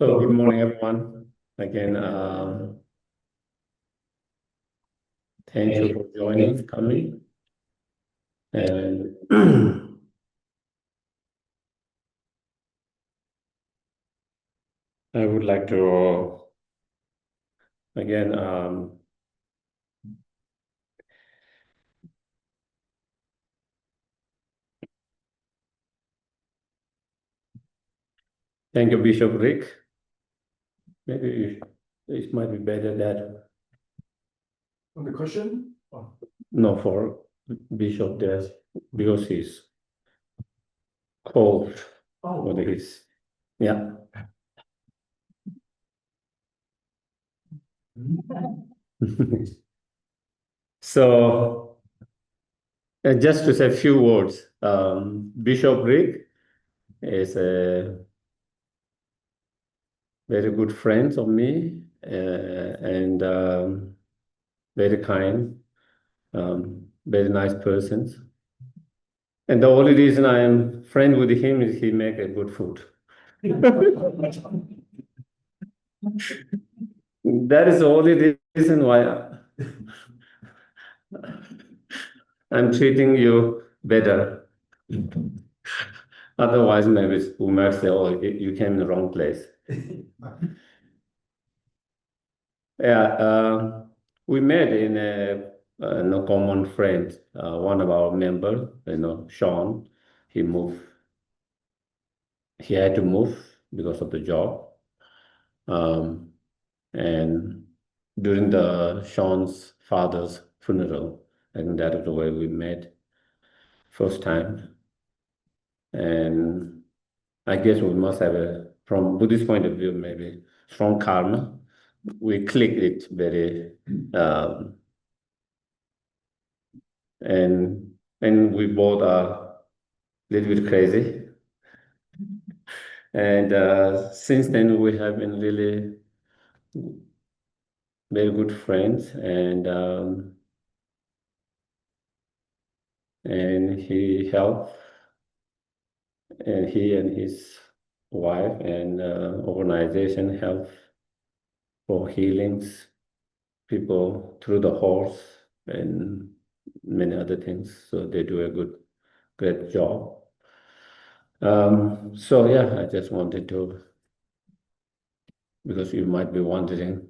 So good morning, everyone. Again, thank you for joining, coming. And I would like to, again, thank you, Bishop Rick. Maybe it might be better that. On the cushion? No, for Bishop there, because he's cold. Oh, Or he's, yeah. So, just to say a few words, Bishop Rick is a very good friend of me, and very kind, very nice person. And the only reason I am friend with him is he make a good food. That is the only reason why I'm treating you better. Otherwise, maybe we might say, "Oh, you came in the wrong place." Yeah, we met in a common friend. One of our members, Sean, he moved. He had to move because of the job. And during the Sean's father's funeral, I think that is the way we met first time. And I guess we must have from Buddhist point of view, maybe strong karma. We clicked it very, and we both are a little bit crazy. And since then, we have been really very good friends, and he helped, and he and his wife and organization help for healings, people through the horse and many other things. So they do a great job. So yeah, I just wanted to, because you might be wondering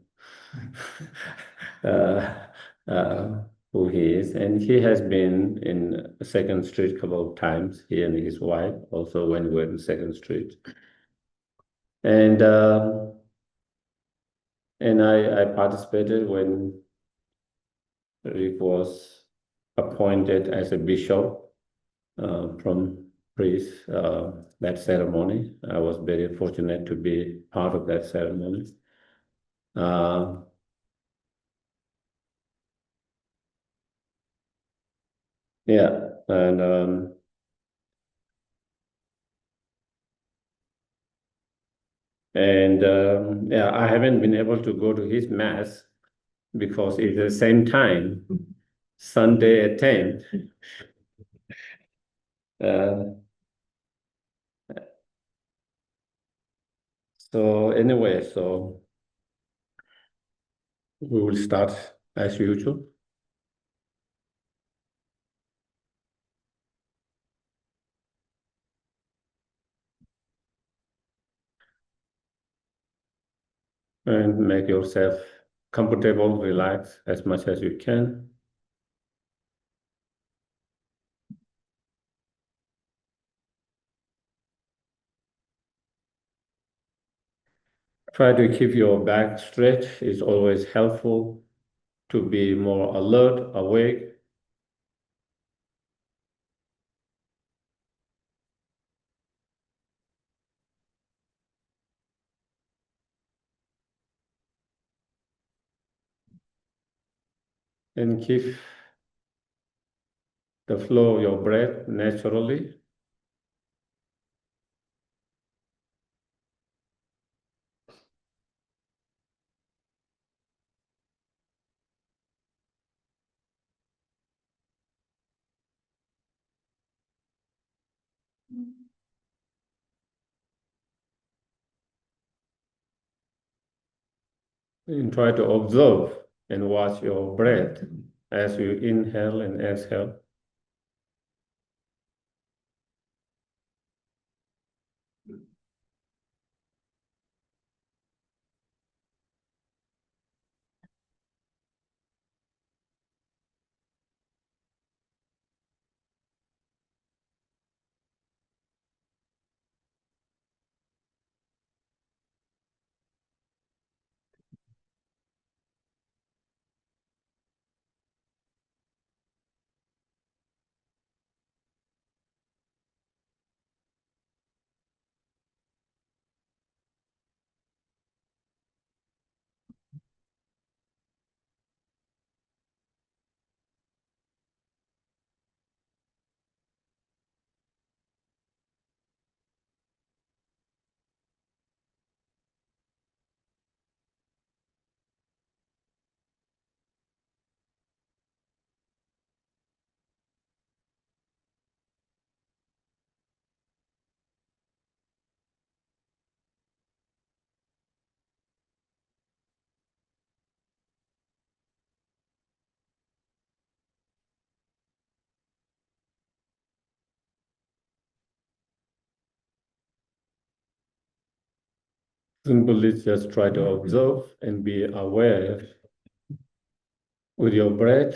uh, uh, who he is. And he has been in Second Street a couple of times, he and his wife, also when we were in Second Street. And I participated when Rick was appointed as a bishop from priest, that ceremony. I was very fortunate to be part of that ceremony. Uh, yeah, and yeah, I haven't been able to go to his mass because it's the same time, Sunday at 10. Uh, so anyway, so we will start as usual. And make yourself comfortable, relax as much as you can. Try to keep your back straight. It's always helpful to be more alert, awake. And keep the flow of your breath naturally. And try to observe and watch your breath as you inhale and exhale. Simply just try to observe and be aware with your breath.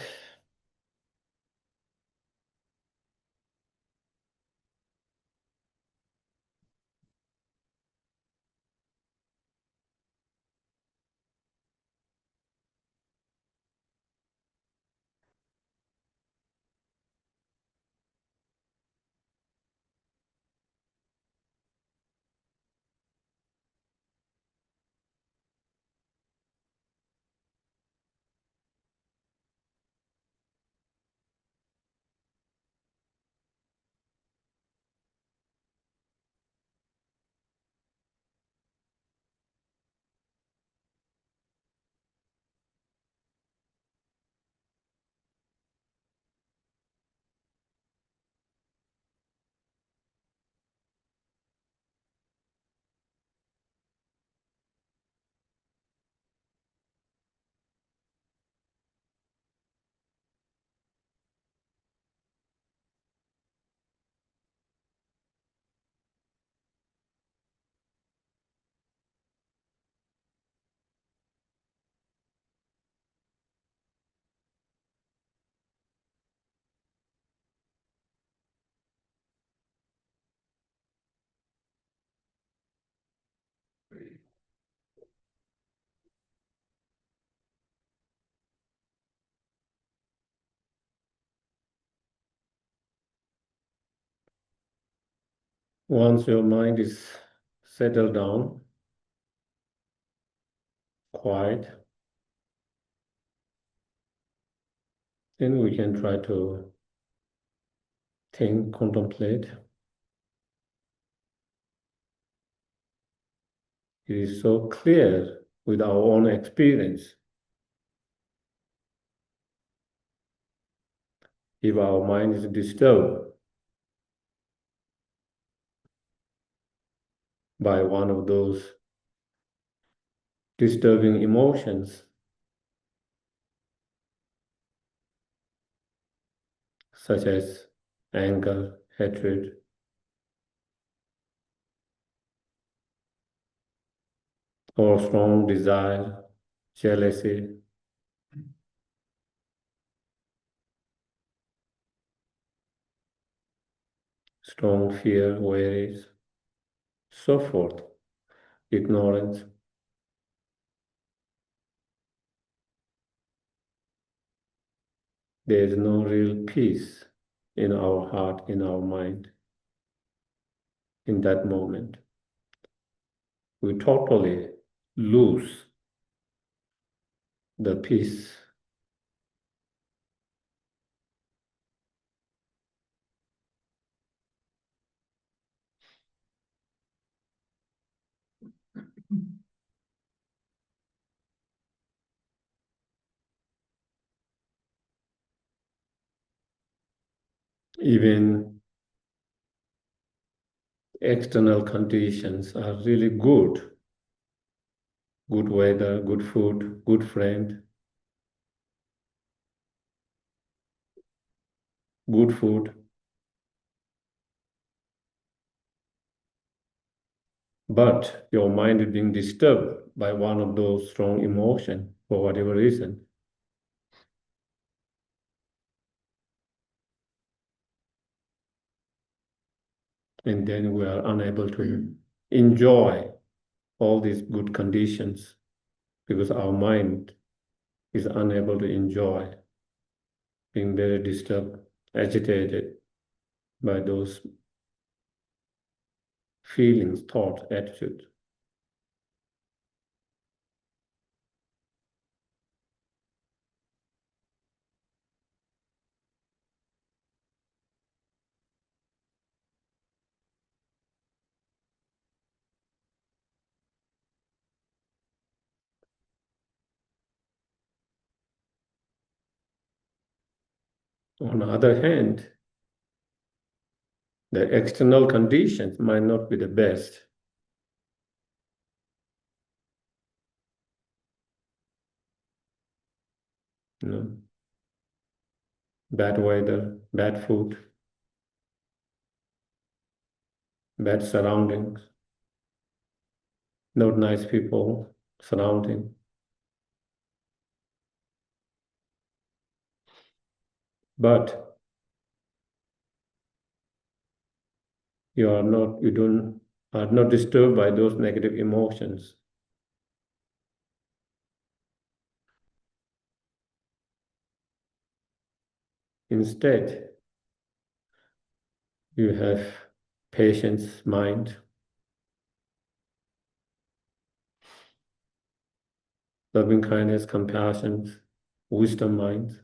Once your mind is settled down, quiet, then we can try to think, contemplate. It is so clear with our own experience. If our mind is disturbed by one of those disturbing emotions, such as anger, hatred, or strong desire, jealousy, strong fear, worries, so forth, ignorance. There is no real peace in our heart, in our mind, in that moment. We totally lose the peace. Even external conditions are really good good weather, good food, good friend, good food. But your mind is being disturbed by one of those strong emotions for whatever reason. And then we are unable to enjoy all these good conditions because our mind is unable to enjoy, being very disturbed, agitated by those feelings, thoughts, attitudes. On the other hand, the external conditions might not be the best. You know, bad weather, bad food, bad surroundings, not nice people surrounding. But are not disturbed by those negative emotions. Instead, you have patience mind, loving kindness, compassion, wisdom mind.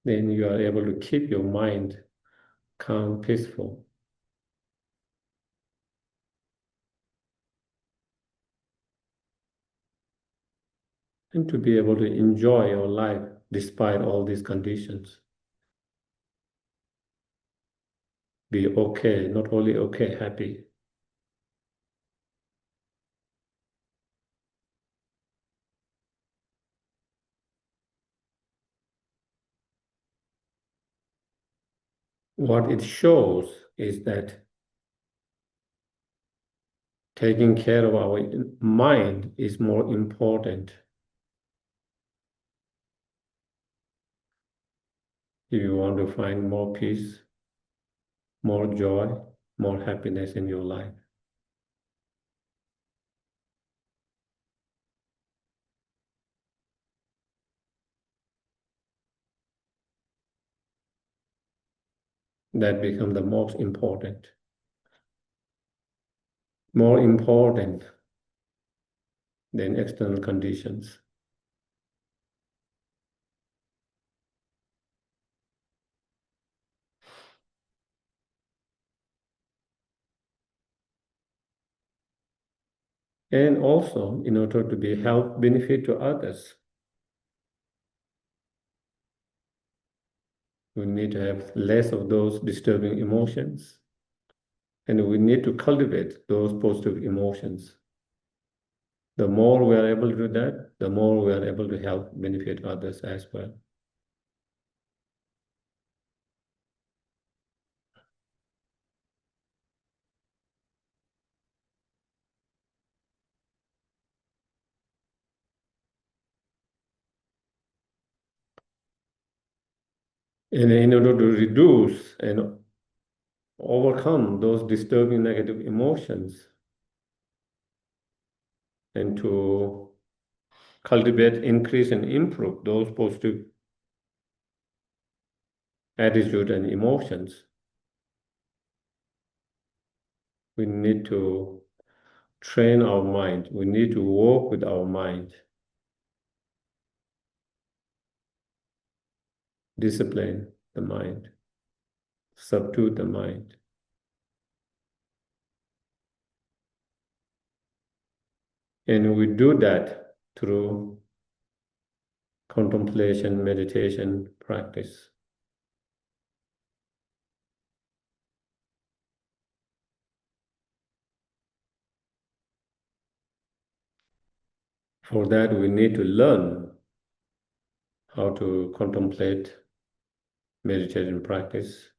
Then you are able to keep your mind calm, peaceful. And to be able to enjoy your life despite all these conditions. Be okay, not only okay, happy. What it shows is that taking care of our mind is more important if you want to find more peace, more joy, more happiness in your life. That becomes the most important. More important than external conditions. And also, in order to be help benefit to others, we need to have less of those disturbing emotions, and we need to cultivate those positive emotions. The more we are able to do that, the more we are able to help benefit others as well. And in order to reduce and overcome those disturbing negative emotions and to cultivate, increase, and improve those positive attitude and emotions, we need to train our mind. We need to work with our mind, discipline the mind, subdue the mind. And we do that through contemplation, meditation practice. For that, we need to learn how to contemplate meditation practice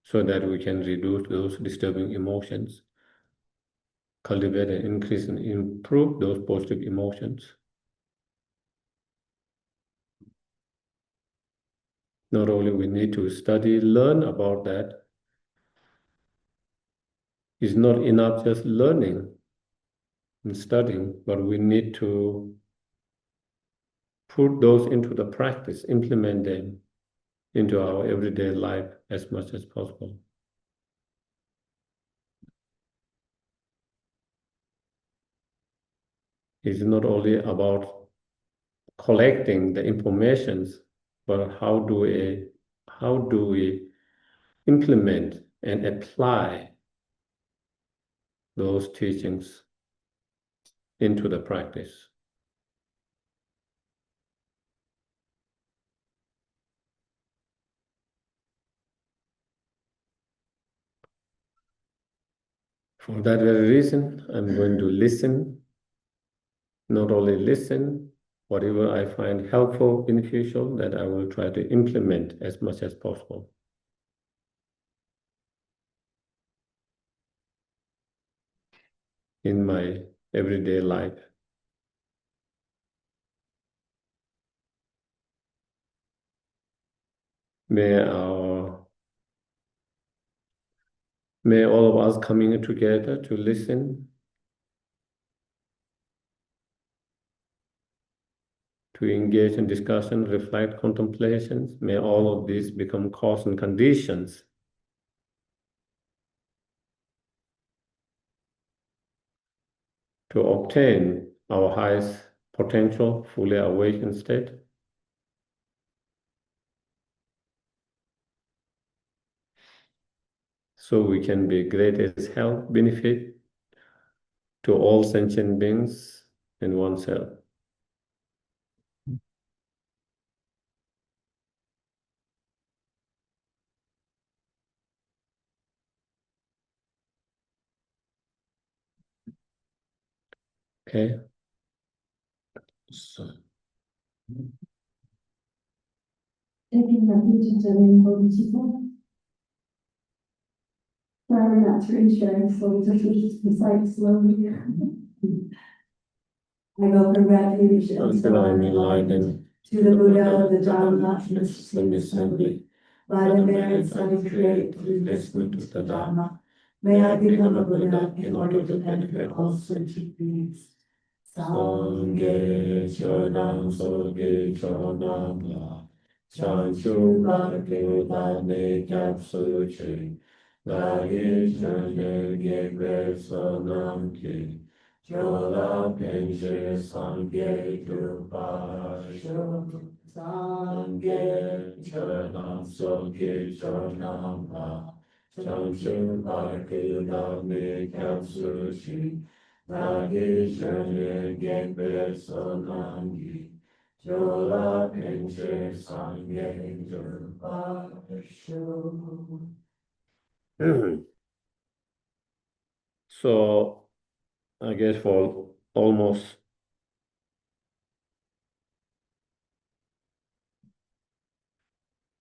so that we can reduce those disturbing emotions, cultivate and increase and improve those positive emotions. Not only we need to study, learn about that, it's not enough just learning and studying, but we need to put those into the practice, implement them into our everyday life as much as possible. It's not only about collecting the informations, but how do we implement and apply those teachings into the practice? For that very reason, I'm going to listen, not only listen, whatever I find helpful, beneficial, that I will try to implement as much as possible in my everyday life. May all of us coming together to listen, to engage in discussion, reflect, contemplations, may all of these become cause and conditions to obtain our highest potential, fully awakened state. So we can be greatest health benefit to all sentient beings and oneself. Okay. So, Taking refuge in bodhicitta, trying not to enjoy, so just recite slowly. I go for refuge until I'm enlightened to the Buddha, the Dhamma, and the Supreme Assembly. By the merits I was created through listening to the Dhamma, may I become a Buddha in order to benefit all sentient beings. Sangye Chodam Soge Chodam La Chanchu Bhakti Dane Gyatso Che Lagi Chane Gebe Sonam Ki Chola Penshe Sangye Dupasho Sangye Chodam Soge Chodam La Chanchu Bhakti Dane Gyatso Che Lagi Chane Gebe Sonam Ki Chola Penshe Sangye Dupasho. So I guess for almost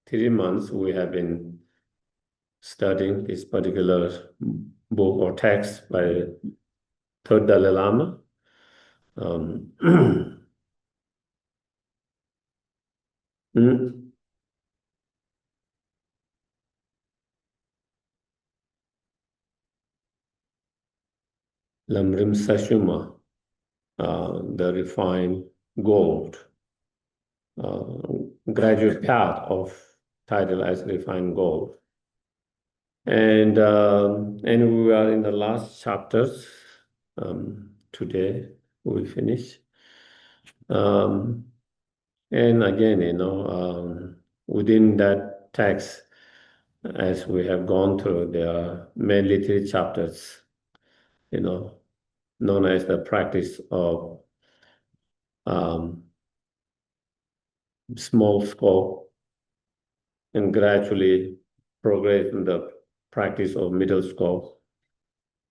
3 months, we have been studying this particular book or text by Third Dalai Lama. Lamrim Sashuma, the refined gold, graduate path of title as refined gold. And we are in the last chapters. Today we finish. And again, within that text, as we have gone through, there are mainly 3 chapters, known as the practice of small scope and gradually progress in the practice of middle scope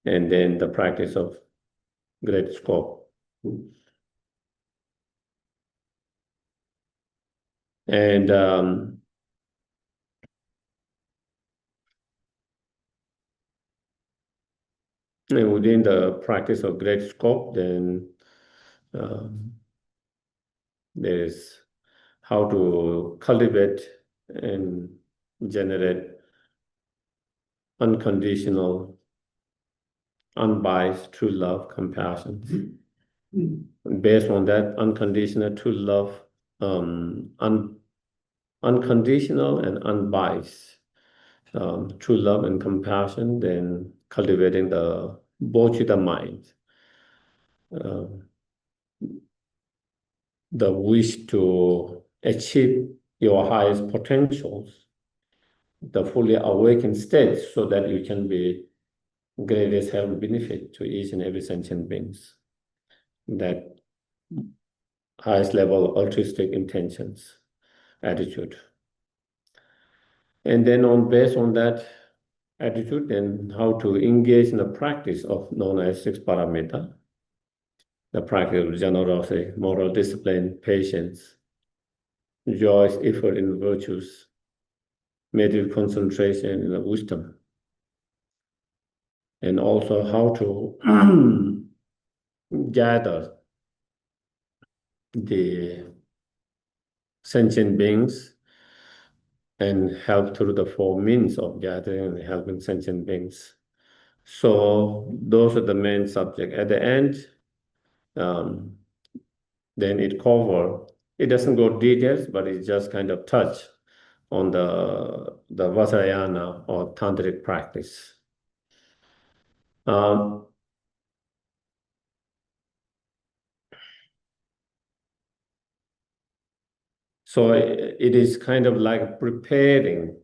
and then the practice of great scope. And within the practice of great scope, then there's how to cultivate and generate unconditional, unbiased, true love, compassion. Based on that unconditional true love, unconditional and unbiased true love and compassion, then cultivating the bodhicitta mind, the wish to achieve your highest potentials, the fully awakened state, so that you can be greatest help benefit to each and every sentient beings. That highest level altruistic intentions, attitude. And then based on that attitude, then how to engage in the practice of known as six paramita, the practice of generosity, moral discipline, patience, joy, effort in virtues, meditative concentration, and wisdom. And also how to gather the sentient beings and help through the four means of gathering and helping sentient beings. So those are the main subject. At the end, then it doesn't go details, but it just kind of touch on the Vajrayana or tantric practice. So it is kind of like preparing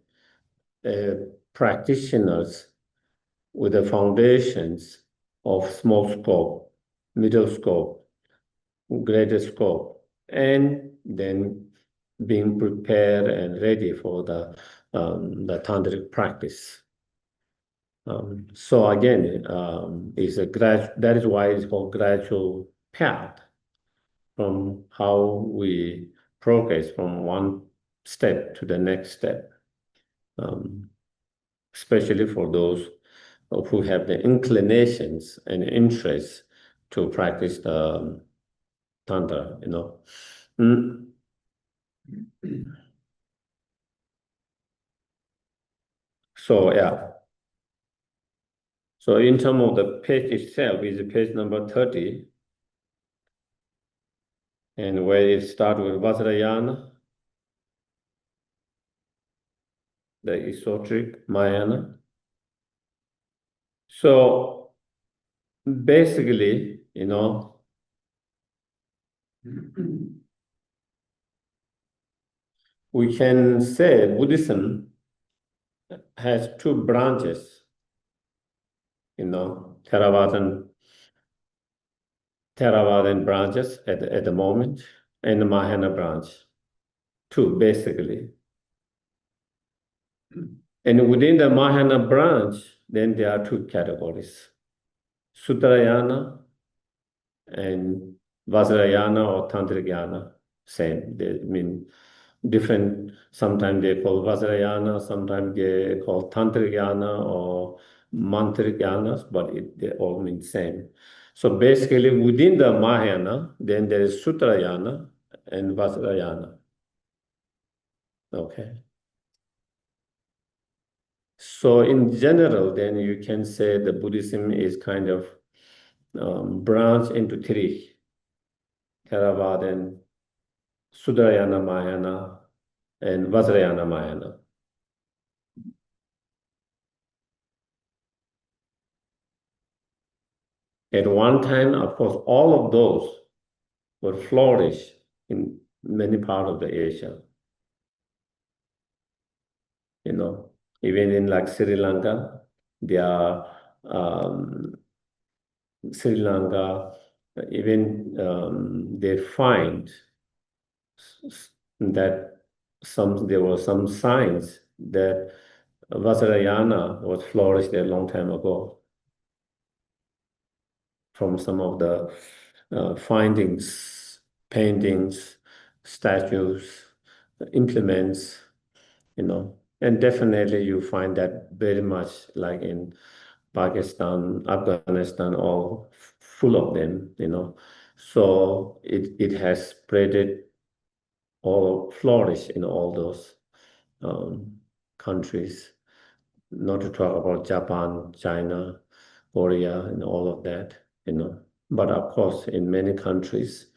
practitioners with the foundations of small scope, middle scope, greater scope, and then being prepared and ready for the tantric practice. So again, that is why it's called gradual path from how we progress from one step to the next step, especially for those who have the inclinations and interests to practice the Tantra, So yeah. So in terms of the page itself, is page number 30. And where it starts with Vajrayana, the esoteric Mahayana. So basically, we can say Buddhism has two branches, Theravadan branches at the moment, and the Mahayana branch, two basically. And within the Mahayana branch, then there are two categories, Sutrayana and Vajrayana or Tantrayana, same. They mean different. Sometimes they call Vajrayana, sometimes they call Tantrayana or Mantrikayanas, but they all mean same. So basically, within the Mahayana, then there is Sutrayana and Vajrayana. Okay. So in general, then you can say the Buddhism is kind of branched into three: Theravada, Sutrayana Mahayana, and Vajrayana Mahayana. At one time, of course, all of those will flourish in many parts of the Asia. Even in like Sri Lanka, Sri Lanka, even they find that there were some signs that Vajrayana was flourished a long time ago. from some of the findings, paintings, statues, implements, and definitely you find that very much like in Pakistan, Afghanistan, all full of them, So it has spreaded or flourished in all those countries, not to talk about Japan, China, Korea, and all of that, But of course, in many countries,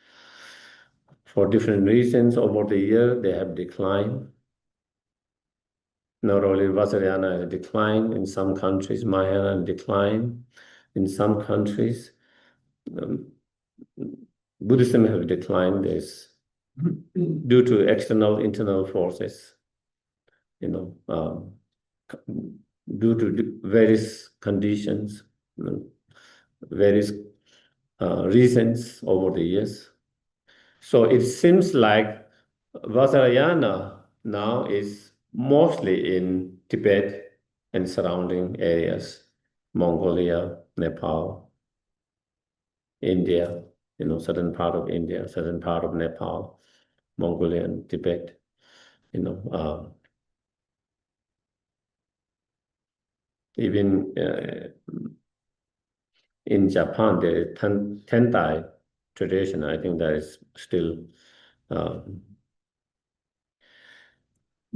for different reasons over the year, they have declined. Not only Vajrayana has declined in some countries, Mahayana declined in some countries. Buddhism has declined this due to external, internal forces, due to various conditions, various reasons over the years. So it seems like Vajrayana now is mostly in Tibet and surrounding areas, Mongolia, Nepal, India, certain part of India, certain part of Nepal, Mongolia and Tibet, even in Japan, there is Tentai tradition. I think that is still,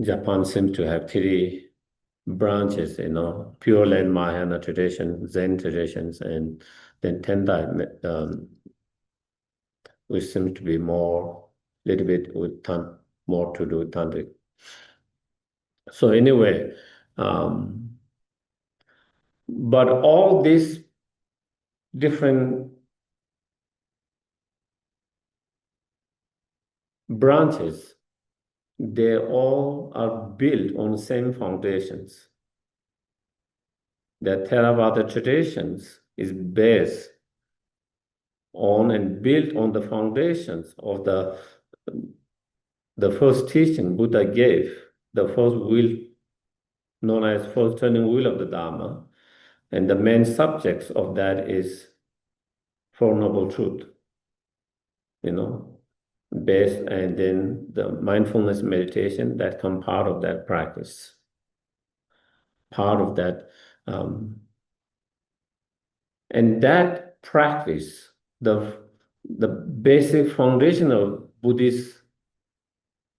Japan seems to have three branches, Pure Land Mahayana tradition, Zen traditions, and then Tendai, which seems to be more, little bit with more to do with tantric. So anyway, but all these different branches, they all are built on the same foundations. The Theravada traditions is based on and built on the foundations of the first teaching Buddha gave, the first will, known as first turning wheel of the Dharma, and the main subjects of that is Four Noble Truth, based, and then the mindfulness meditation that come part of that practice, part of that, and that practice, the basic foundational Buddhist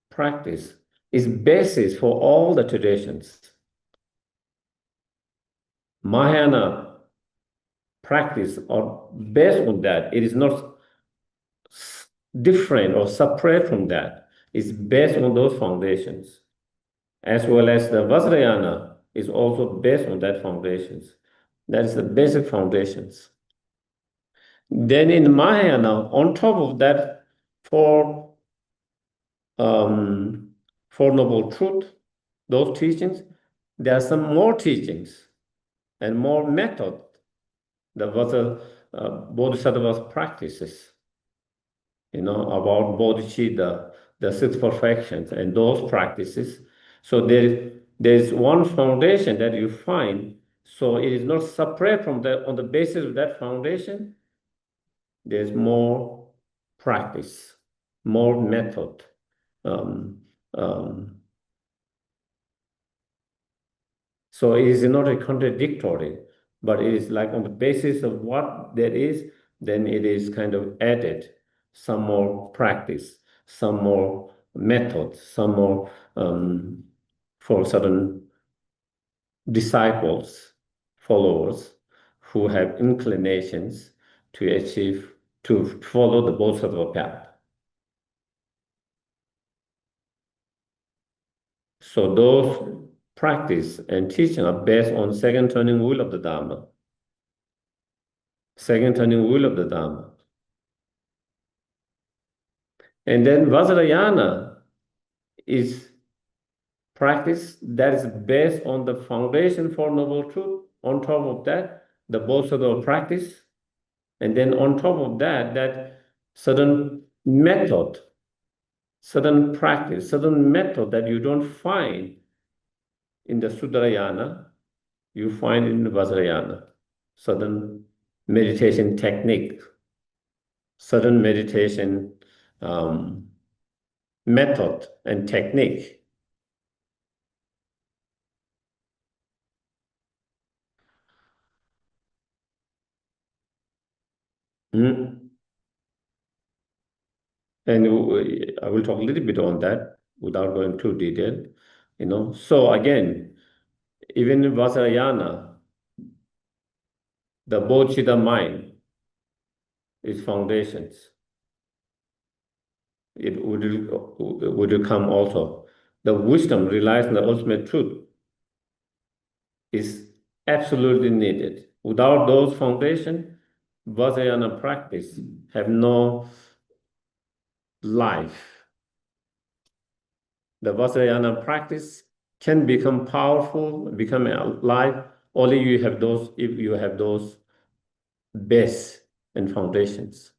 practice is basis for all the traditions. Mahayana practice are based on that. It is not different or separate from that. It's based on those foundations, as well as the Vajrayana is also based on that foundations. That is the basic foundations. Then in Mahayana, on top of that, Four Noble Truth, those teachings, there are some more teachings and more method that was Bodhisattva's practices, about bodhicitta, the six perfections, and those practices. So there's one foundation that you find. So it is not separate from that. On the basis of that foundation, there's more practice, more method. So it is not a contradictory, but it is like on the basis of what there is, then it is kind of added some more practice, some more methods, some more for certain disciples, followers who have inclinations to follow the Bodhisattva path. So those practice and teaching are based on second turning wheel of the Dharma. Second turning wheel of the Dharma. And then Vajrayana is practice that is based on the foundation for Noble Truth. On top of that, the Bodhisattva practice. And then on top of that, that certain method, certain practice, certain method that you don't find in the Sudarayana, you find in the Vajrayana, certain meditation technique, certain meditation method and technique. Mm. And I will talk a little bit on that without going too detailed, So again, even in Vajrayana, the bodhicitta mind is foundations. It would come also. The wisdom relies on the ultimate truth is absolutely needed. Without those foundations, Vajrayana practice have no life. The Vajrayana practice can become powerful, become alive, only if you have those base and foundations.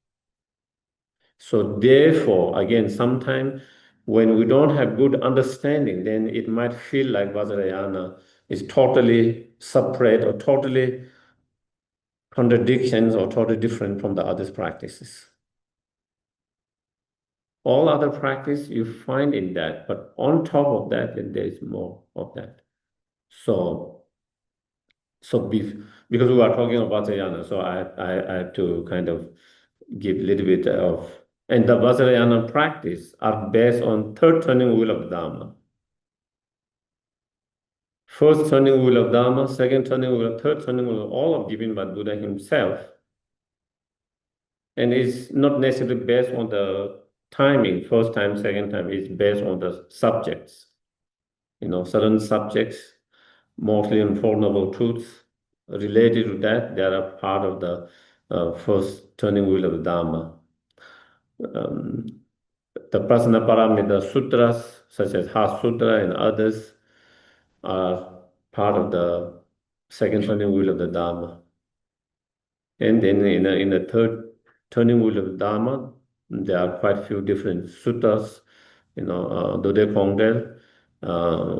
So therefore, again, sometimes when we don't have good understanding, then it might feel like Vajrayana is totally separate or totally contradictions or totally different from the other practices. All other practice you find in that, but on top of that, then there is more of that. So because we are talking about Vajrayana, so I have to kind of give a little bit of, and the Vajrayana practice are based on third turning wheel of Dharma. First turning wheel of Dharma, second turning wheel, third turning wheel, all of given by Buddha himself. And it's not necessarily based on the timing, first time, second time, it's based on the subjects. Certain subjects, mostly Four Truths, related to that, they are part of the first turning wheel of the Dharma. The Prasanaparamita Sutras, such as Heart Sutra and others, are part of the second turning wheel of the Dharma. And then in the third turning wheel of the Dharma, there are quite a few different sutras, Dode Kongdel,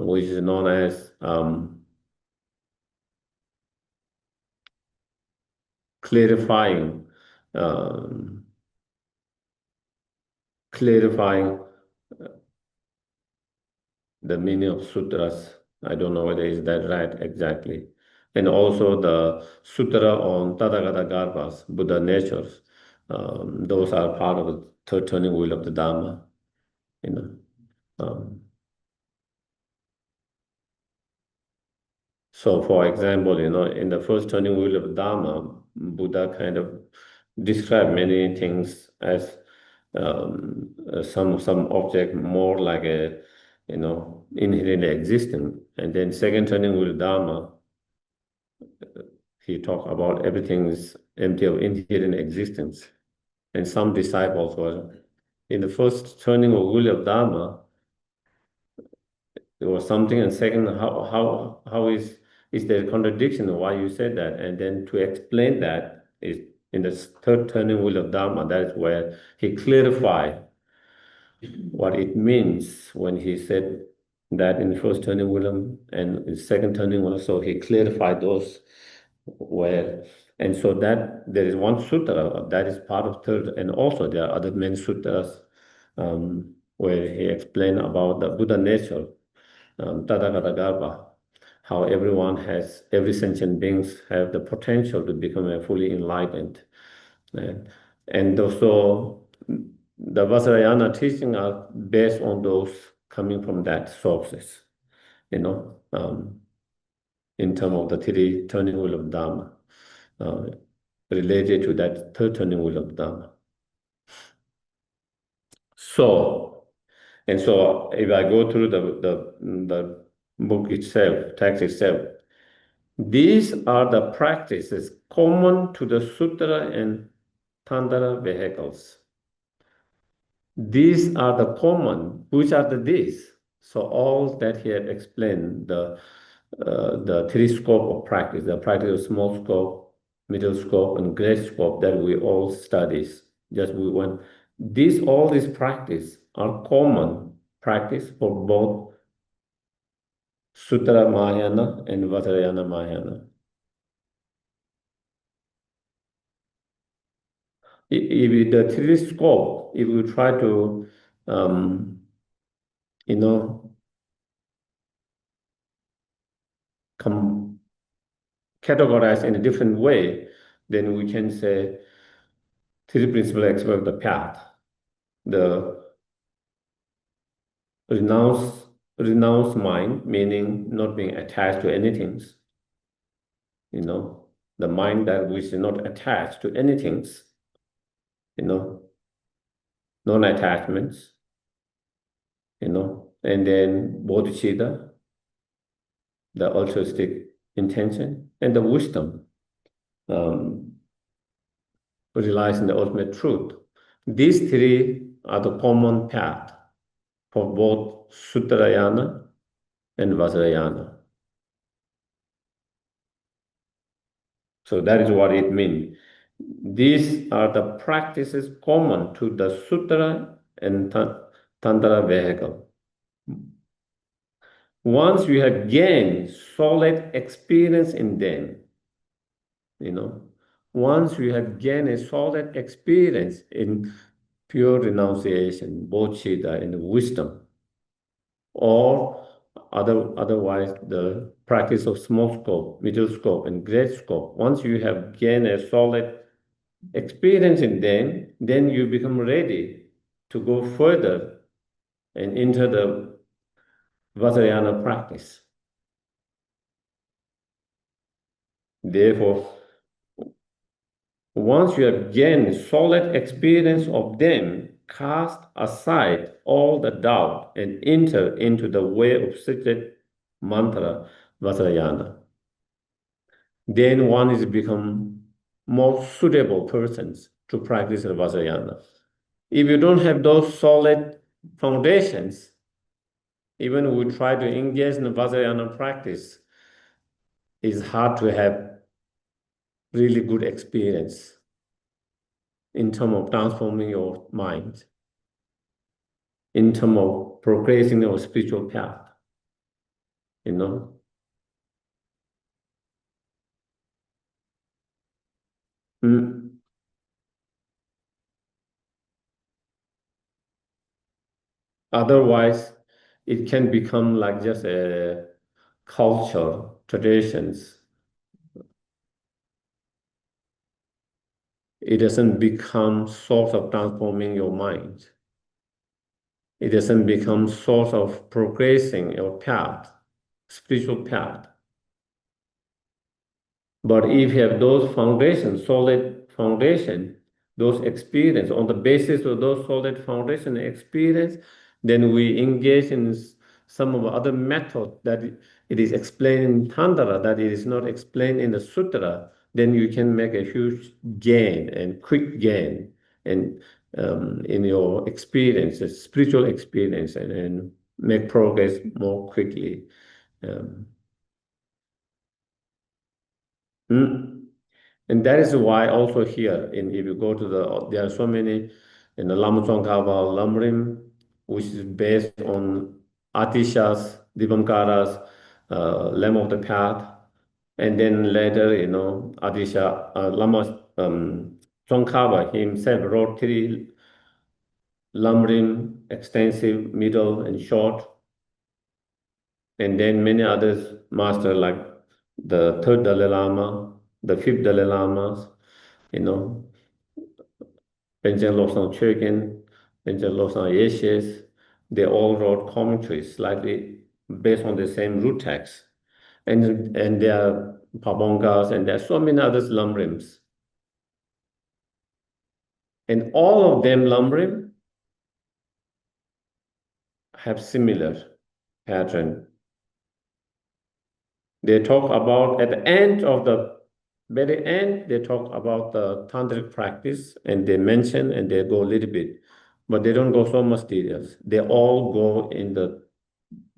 which is known as clarifying the meaning of sutras. I don't know whether is that right exactly. And also the sutra on Tathagata Garbhas, Buddha natures. Those are part of the third turning wheel of the Dharma. Um, so for example, in the first turning wheel of Dharma, Buddha kind of described many things as some object more like a inherently existing. And then second turning wheel Dharma, he talked about everything is empty of inherent existence. And some disciples were in the first turning wheel of Dharma, there was something, and second, how is there a contradiction? Why you said that? And then to explain that is in the third turning wheel of Dharma, that is where he clarified what it means when he said that in the first turning wheel and in second turning wheel. So he clarified those where, and so that there is one sutra that is part of third, and also there are other many sutras where he explained about the Buddha nature, Tathagata Garbha, how every sentient beings have the potential to become a fully enlightened. And also the Vajrayana teaching are based on those coming from that sources, in terms of the three turning wheel of Dharma, related to that third turning wheel of Dharma. So if I go through the book itself, text itself, these are the practices common to the sutra and tantra vehicles. These are the common, which are these? So all that he had explained, the three scope of practice, the practice of small scope, middle scope, and great scope that we all studies. All these practice are common practice for both Sutra Mahayana and Vajrayana Mahayana. if the 3D scope, if we try to, categorize in a different way, then we can say 3D principle expert the path, the renounce mind, meaning not being attached to anything, the mind that which is not attached to anything, non-attachments, and then bodhicitta, the altruistic intention, and the wisdom relies in the ultimate truth. These three are the common path for both Suttarayana and Vajrayana. So that is what it means. These are the practices common to the Sutra and Tantra vehicle. Once you have gained solid experience in them, once you have gained a solid experience in pure renunciation, bodhicitta, and wisdom, or otherwise the practice of small scope, middle scope, and great scope, once you have gained a solid experience in them, then you become ready to go further and enter the Vajrayana practice. Therefore, once you have gained solid experience of them, cast aside all the doubt and enter into the way of secret mantra, Vajrayana. Then one is become more suitable persons to practice the Vajrayana. If you don't have those solid foundations, even we try to engage in the Vajrayana practice, it's hard to have really good experience in terms of transforming your mind, in terms of progressing your spiritual path, Otherwise, it can become like just a culture, traditions. It doesn't become source of transforming your mind. It doesn't become source of progressing your path, spiritual path. But if you have those foundations, solid foundation, those experience, on the basis of those solid foundation experience, then we engage in some of the other methods that it is explained in Tantra, that it is not explained in the Sutra, then you can make a huge gain and quick gain and in your experience, spiritual experience, and make progress more quickly. And that is why also here, if you go to there are so many in the Lama Tsongkhapa, Lamrim, which is based on Atishas, Divankara's Lamb of the Path, and then later, Atisha, Lama Tsongkhapa himself wrote 3 Lamrim, extensive, middle, and short, and then many others master like the Third Dalai Lama, the Fifth Dalai Lamas, Benjamin Lobsang Chogyam, Benjamin Lobsang Geshe, they all wrote commentaries slightly based on the same root text. And there are Pabongas, and there are so many others Lamrims. And all of them Lamrim have similar pattern. They talk about, at the end of the very end, they talk about the tantric practice, and they mention and they go a little bit, but they don't go so much details. They all go in the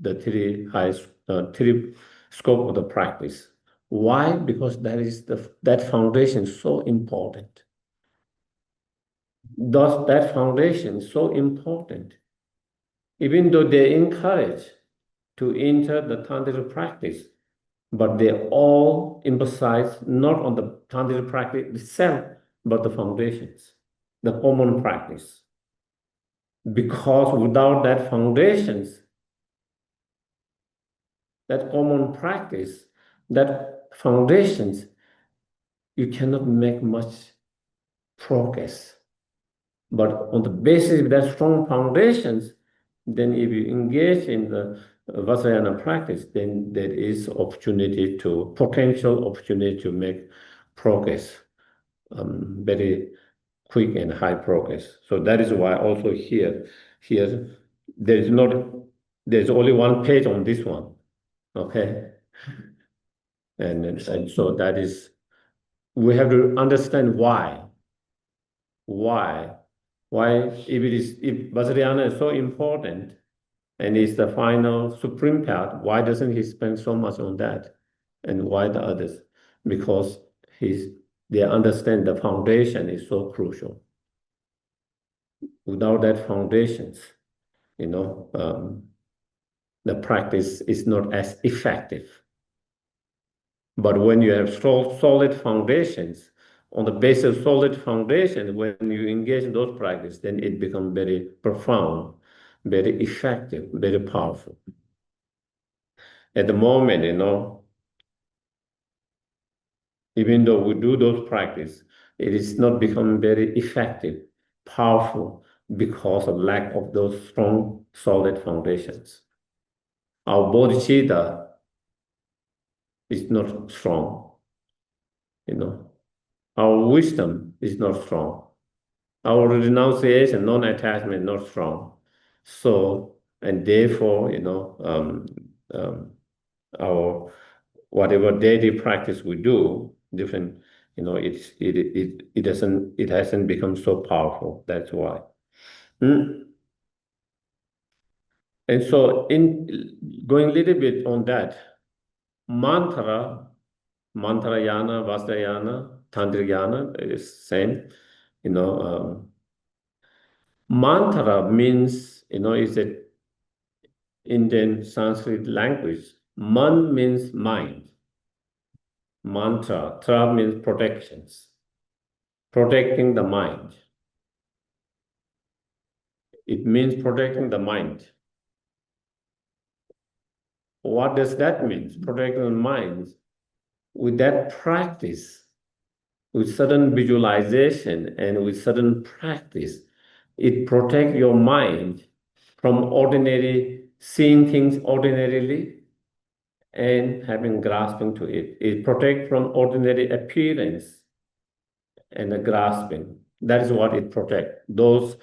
3 scope of the practice. Why? Because that foundation is so important. Thus, that foundation is so important. Even though they encourage to enter the tantric practice, but they all emphasize not on the tantric practice itself, but the foundations. the common practice. Because without that foundations, that common practice, that foundations, you cannot make much progress. But on the basis of that strong foundations, then if you engage in the Vajrayana practice, then there is potential opportunity to make progress, very quick and high progress. So that is why also here there's only one page on this one, okay? And so that is, we have to understand why if Vajrayana is so important and is the final supreme path, why doesn't he spend so much on that? And why the others? Because they understand the foundation is so crucial. Without that foundations, the practice is not as effective. But when you have solid foundations, on the basis of solid foundation, when you engage in those practices, then it becomes very profound, very effective, very powerful. At the moment, even though we do those practices, it is not becoming very effective, powerful, because of lack of those strong, solid foundations. Our bodhicitta is not strong, Our wisdom is not strong. Our renunciation, non-attachment, not strong. So, and therefore, our whatever daily practice we do, different, it hasn't become so powerful. That's why. And so, in going a little bit on that, mantrayana, vajrayana, tantrayana is same. Mantra means, is a Indian Sanskrit language. Man means mind. Mantra, tra means protections. Protecting the mind. It means protecting the mind. What does that mean? Protecting the mind. With that practice, with certain visualization and with certain practice, it protects your mind from seeing things ordinarily and having grasping to it. It protects from ordinary appearance and the grasping. That is what it protects. Those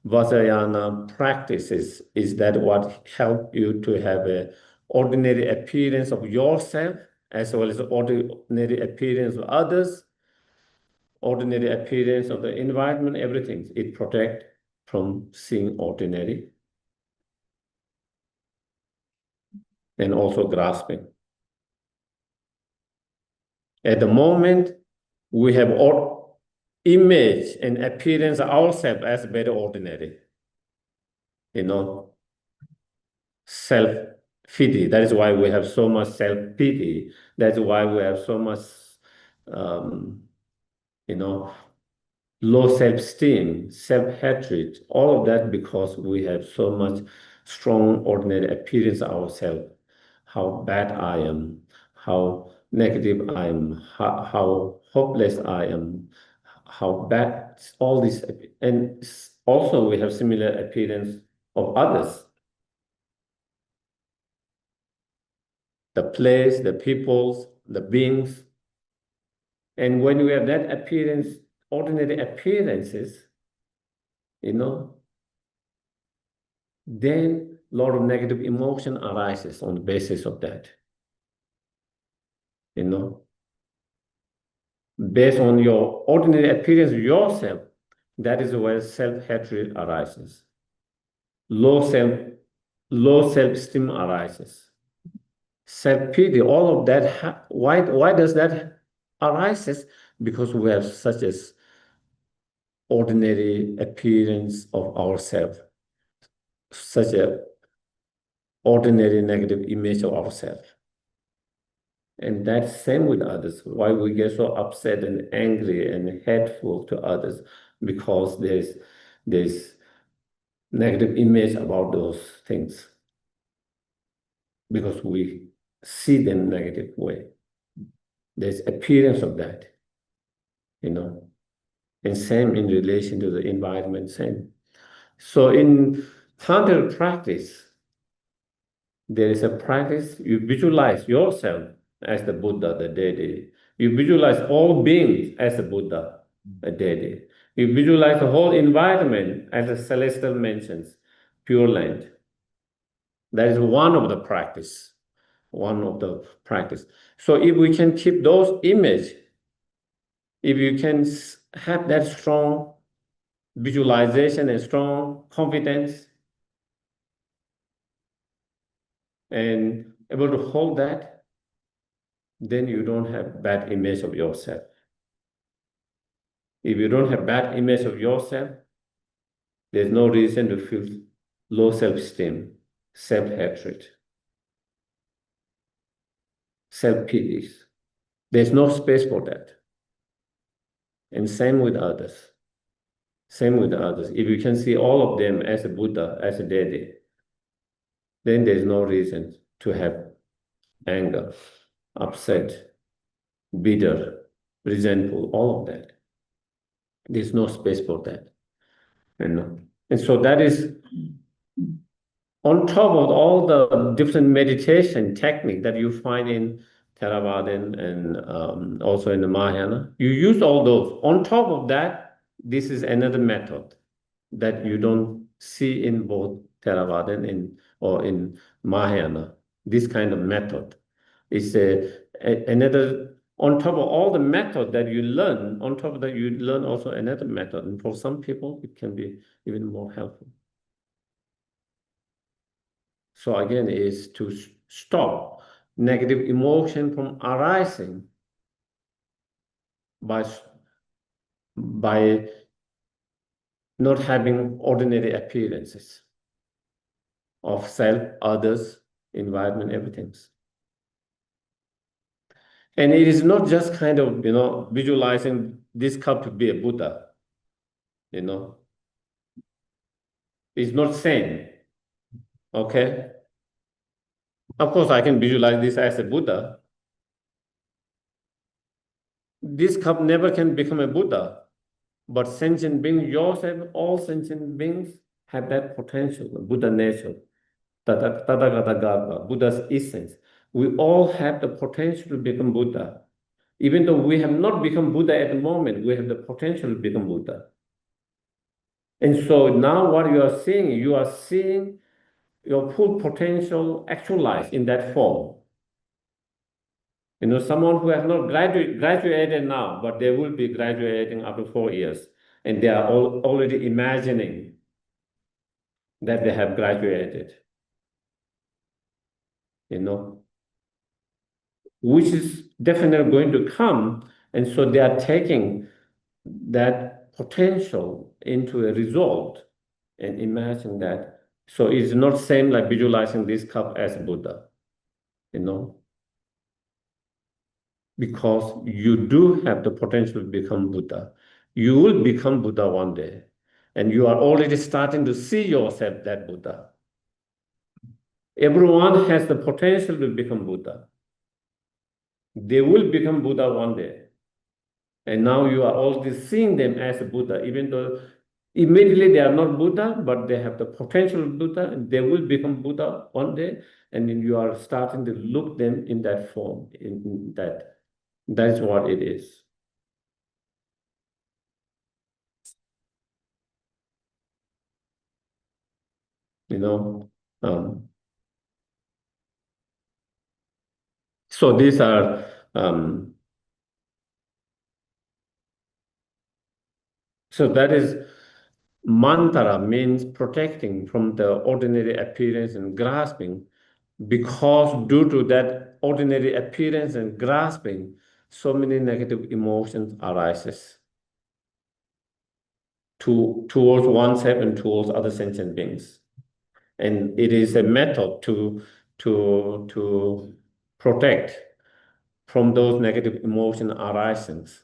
Vajrayana practices is that what help you to have a ordinary appearance of yourself as well as ordinary appearance of others, ordinary appearance of the environment, everything. It protects from seeing ordinary and also grasping. At the moment, we have image and appearance of ourselves as very ordinary. Self-pity. That is why we have so much self-pity. That's why we have so much, low self-esteem, self-hatred, all of that because we have so much strong ordinary appearance of ourselves. How bad I am, how negative I am, how hopeless I am, how bad all this. And also we have similar appearance of others. The place, the peoples, the beings. And when we have that appearance, ordinary appearances, then a lot of negative emotion arises on the basis of that. Based on your ordinary appearance of yourself, that is where self-hatred arises. Low self-esteem arises. Self-pity, all of that, why does that arises? Because we have such as ordinary appearance of ourselves, such a ordinary negative image of ourselves. And that's same with others. Why we get so upset and angry and hateful to others? because there's negative image about those things, because we see them negative way. There's appearance of that, and same in relation to the environment, same. So in Tantra practice, there is a practice, you visualize yourself as the Buddha, the deity. You visualize all beings as the Buddha, a deity. You visualize the whole environment as the celestial mansions, pure land. That is one of the practice. So if we can keep those images, if you can have that strong visualization and strong confidence, and able to hold that, then you don't have bad image of yourself. If you don't have bad image of yourself, there's no reason to feel low self-esteem, self-hatred, self-pity. There's no space for that. And same with others. If you can see all of them as a Buddha, as a deity, then there's no reason to have anger, upset, bitter, resentful, all of that. There's no space for that. And so that is on top of all the different meditation technique that you find in Theravada and also in the Mahayana. You use all those. On top of that, this is another method that you don't see in both Theravada or in Mahayana. This kind of method is another, on top of all the method that you learn, on top of that you learn also another method. And for some people, it can be even more helpful. So again, is to stop negative emotion from arising by not having ordinary appearances of self, others, environment, everything. And it is not just kind of, visualizing this cup to be a Buddha, It's not same, okay? Of course, I can visualize this as a Buddha. This cup never can become a Buddha, but sentient beings, yourself, all sentient beings have that potential, Buddha nature, Tathagata, Buddha's essence. We all have the potential to become Buddha. Even though we have not become Buddha at the moment, we have the potential to become Buddha. And so now what you are seeing your full potential actualized in that form. Someone who has not graduated now, but they will be graduating after 4 years, and they are already imagining that they have graduated, which is definitely going to come. And so they are taking that potential into a result and imagine that. So it's not same like visualizing this cup as Buddha, because you do have the potential to become Buddha. You will become Buddha one day, and you are already starting to see yourself that Buddha. Everyone has the potential to become Buddha. They will become Buddha one day. And now you are already seeing them as a Buddha, even though immediately they are not Buddha, but they have the potential of Buddha, and they will become Buddha one day, and then you are starting to look them in that form, in that. That's what it is. So these are so that is mantra, means protecting from the ordinary appearance and grasping, because due to that ordinary appearance and grasping, so many negative emotions arises towards oneself and towards other sentient beings. And it is a method to protect from those negative emotion arisings.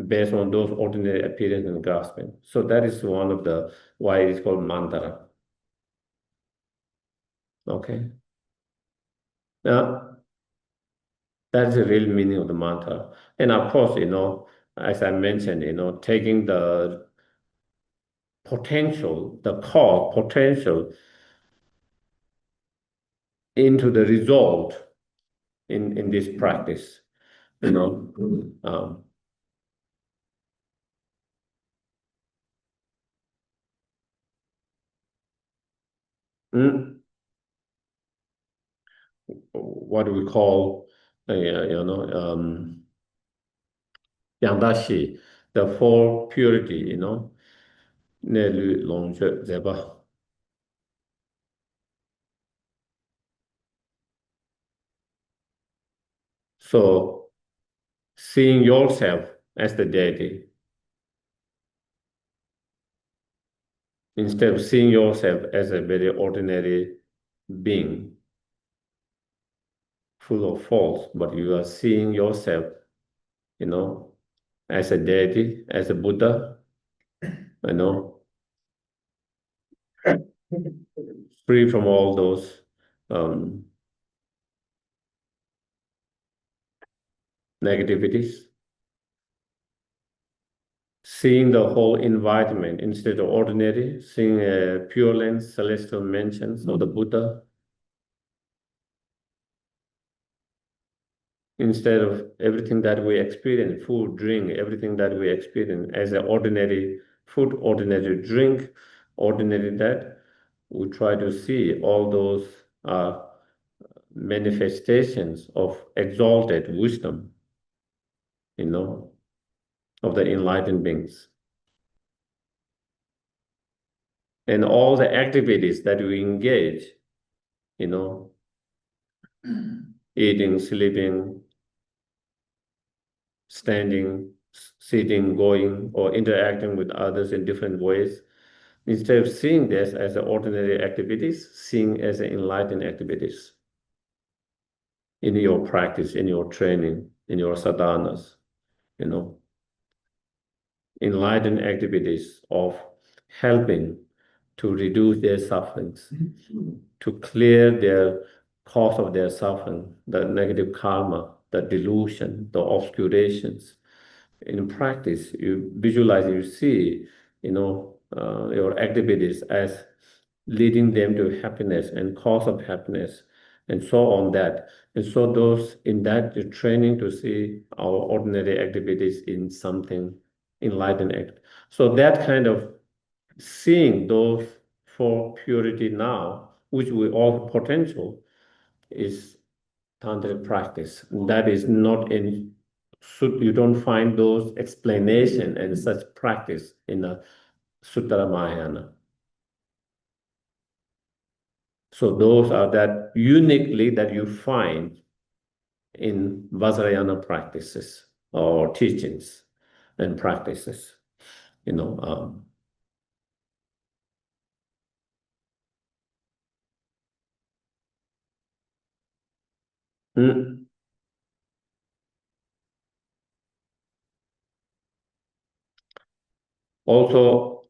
based on those ordinary appearance and grasping. So that is one of the why it's called mantra. Okay. Now that's the real meaning of the mantra. And of course, as I mentioned, taking the potential, the cause potential into the result in this practice, um, mm, what we call, Yangdashi, the four purity, Ne Lu Long Zhe Zeba. So seeing yourself as the deity, instead of seeing yourself as a very ordinary being, full of faults, but you are seeing yourself, as a deity, as a Buddha, free from all those um, negativities. Seeing the whole environment instead of ordinary, seeing a pure lens, celestial mentions of the Buddha, instead of everything that we experience, food, drink, everything that we experience as an ordinary food, ordinary drink, ordinary that, we try to see all those manifestations of exalted wisdom, of the enlightened beings. And all the activities that we engage, eating, sleeping, standing, sitting, going, or interacting with others in different ways, instead of seeing this as ordinary activities, seeing as enlightened activities in your practice, in your training, in your sadhanas, enlightened activities of helping to reduce their sufferings, to clear their cause of their suffering, the negative karma, the delusion, the obscurations. In practice, you visualize, you see, your activities as leading them to happiness and cause of happiness, and so on that. And so those in that you're training to see our ordinary activities in something enlightened act. So that kind of seeing those for purity now, which we all potential, is tantric practice. That is not in, you don't find those explanation and such practice in the Suttara Mahayana. So those are that uniquely that you find in Vajrayana practices or teachings and practices, mm, also